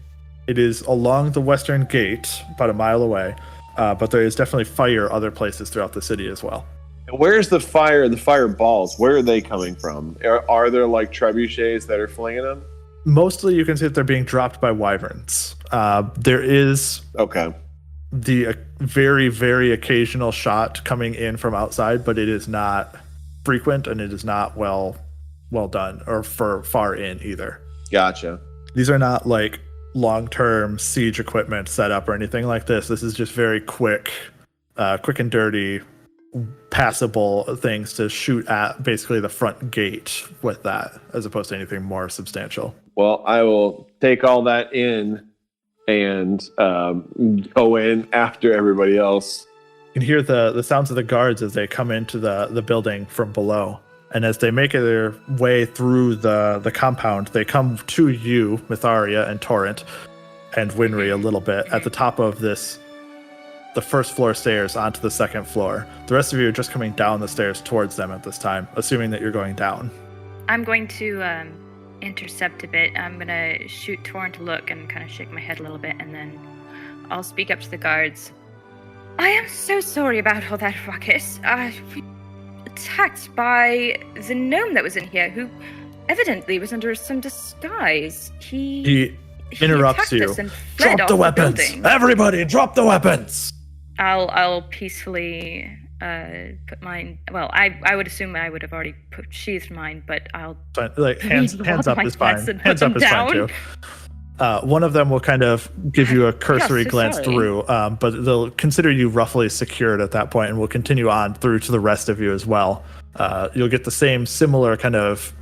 It is along the western gate, about a mile away, but there is definitely fire other places throughout the city as well. Where's the fireballs? Where are they coming from? Are there like trebuchets that are flinging them? Mostly you can see that they're being dropped by wyverns. There is the very, very occasional shot coming in from outside, but it is not frequent and it is not well done or for far in either. Gotcha. These are not like long-term siege equipment set up or anything like this. This is just very quick and dirty, passable things to shoot at basically the front gate with that, as opposed to anything more substantial. Well, I will take all that in and go in after everybody else. You can hear the sounds of the guards as they come into the building from below. And as they make their way through the compound, they come to you, Myetharia and Torrent, and Winry a little bit, at the top of the first floor stairs onto the second floor. The rest of you are just coming down the stairs towards them at this time, assuming that you're going down. I'm going to intercept a bit. I'm going to shoot Torrent a look and kind of shake my head a little bit, and then I'll speak up to the guards. I am so sorry about all that ruckus. We attacked by the gnome that was in here, who evidently was under some disguise. He interrupts you. Drop the weapons! Everybody, drop the weapons! I'll peacefully put mine. Well, I would assume I would have already sheathed mine, but I'll hands up is fine. Hands up is fine too. One of them will kind of give you a cursory glance through, but they'll consider you roughly secured at that point, and will continue on through to the rest of you as well. You'll get the similar kind of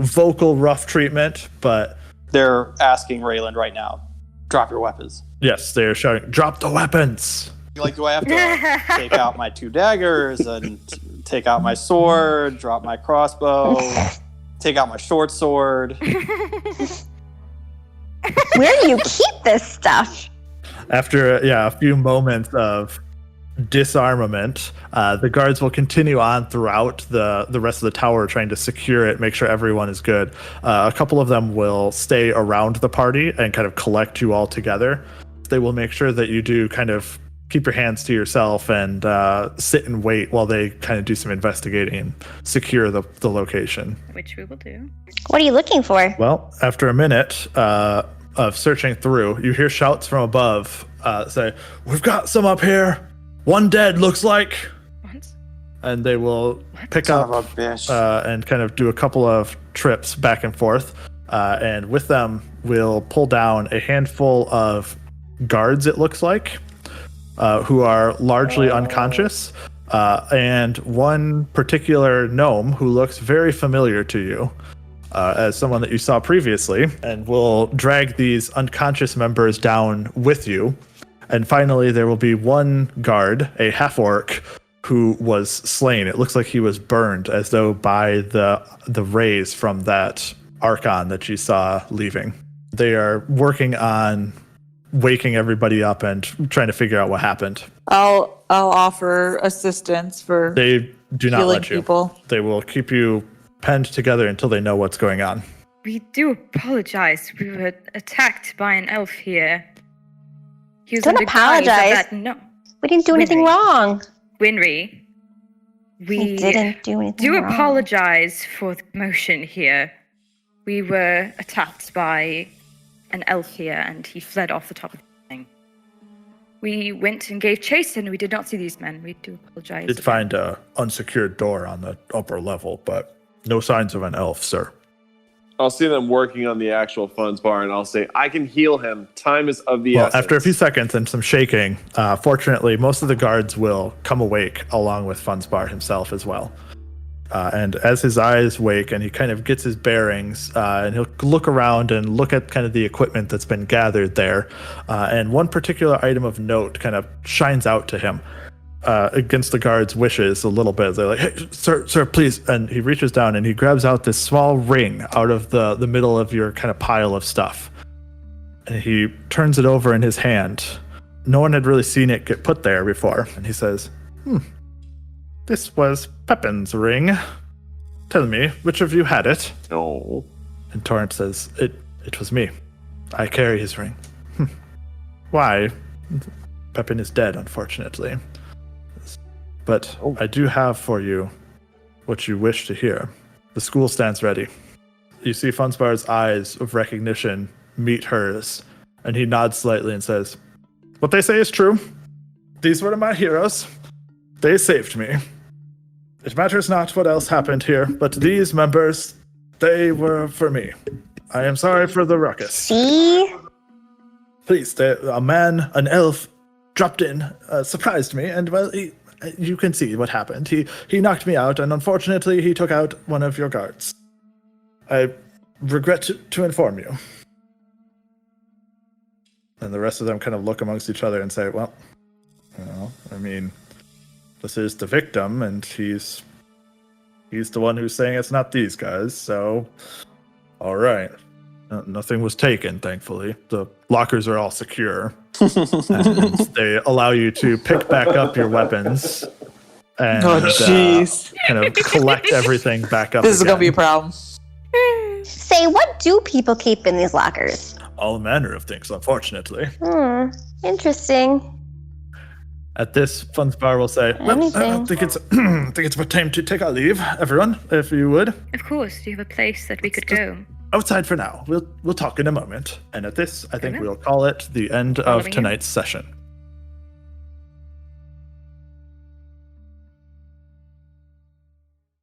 vocal rough treatment, but they're asking Rayland right now, drop your weapons. Yes, they're shouting, drop the weapons. Like, do I have to take out my 2 daggers and take out my sword, drop my crossbow, take out my short sword? Where do you keep this stuff? After a few moments of disarmament, the guards will continue on throughout the rest of the tower, trying to secure it, make sure everyone is good. A couple of them will stay around the party and kind of collect you all together. They will make sure that you do kind of keep your hands to yourself and sit and wait while they kind of do some investigating and secure the location. Which we will do. What are you looking for? Well, after a minute of searching through, you hear shouts from above say, "We've got some up here. One dead, looks like." What? And they will pick up and kind of do a couple of trips back and forth. And with them, we'll pull down a handful of guards, it looks like. who are largely unconscious, and one particular gnome who looks very familiar to you as someone that you saw previously, and will drag these unconscious members down with you. And finally, there will be one guard, a half-orc, who was slain. It looks like he was burned as though by the rays from that Archon that you saw leaving. They are working on waking everybody up and trying to figure out what happened. I'll offer assistance for They do not let you. People. They will keep you penned together until they know what's going on. We do apologize. We were attacked by an elf here. He was Don't under guise of apologize. that. No, We didn't do anything Winry. wrong. Winry. We We didn't do anything do wrong. apologize for the commotion here. We were attacked by an elf here, and he fled off the top of the thing. We went and gave chase, and we did not see these men. We do apologize. Did find a unsecured door on the upper level, but no signs of an elf, sir. I'll see them working on the actual Funzbar, and I'll say, I can heal him. Time is of the essence. After a few seconds and some shaking, fortunately, most of the guards will come awake along with Funzbar himself as well. And as his eyes wake and he kind of gets his bearings, and he'll look around and look at kind of the equipment that's been gathered there. And one particular item of note kind of shines out to him against the guards' wishes a little bit. They're like, hey, sir, please. And he reaches down and he grabs out this small ring out of the middle of your kind of pile of stuff. And he turns it over in his hand. No one had really seen it get put there before. And he says, this was Pepin's ring. Tell me, which of you had it? No. And Torrent says, it was me. I carry his ring. Why? Pepin is dead, unfortunately. But I do have for you what you wish to hear. The school stands ready. You see Funzbar's eyes of recognition meet hers, and he nods slightly and says, what they say is true. These were my heroes. They saved me. It matters not what else happened here, but these members, they were for me. I am sorry for the ruckus. See? Please, a man, an elf, dropped in, surprised me, and well, you can see what happened. He knocked me out, and unfortunately, he took out one of your guards. I regret to inform you. And the rest of them kind of look amongst each other and say, well, I mean, this is the victim, and he's the one who's saying it's not these guys, so all right. Nothing was taken, thankfully. The lockers are all secure. And they allow you to pick back up your weapons and kind of collect everything back up. This is going to be a problem. Say, what do people keep in these lockers? All manner of things, unfortunately. Interesting. At this, Funzbar will say, well, I think it's about time to take our leave, everyone, if you would. Of course, do you have a place that we could go? Outside for now. We'll talk in a moment. And at this, I think we'll call it the end of tonight's session.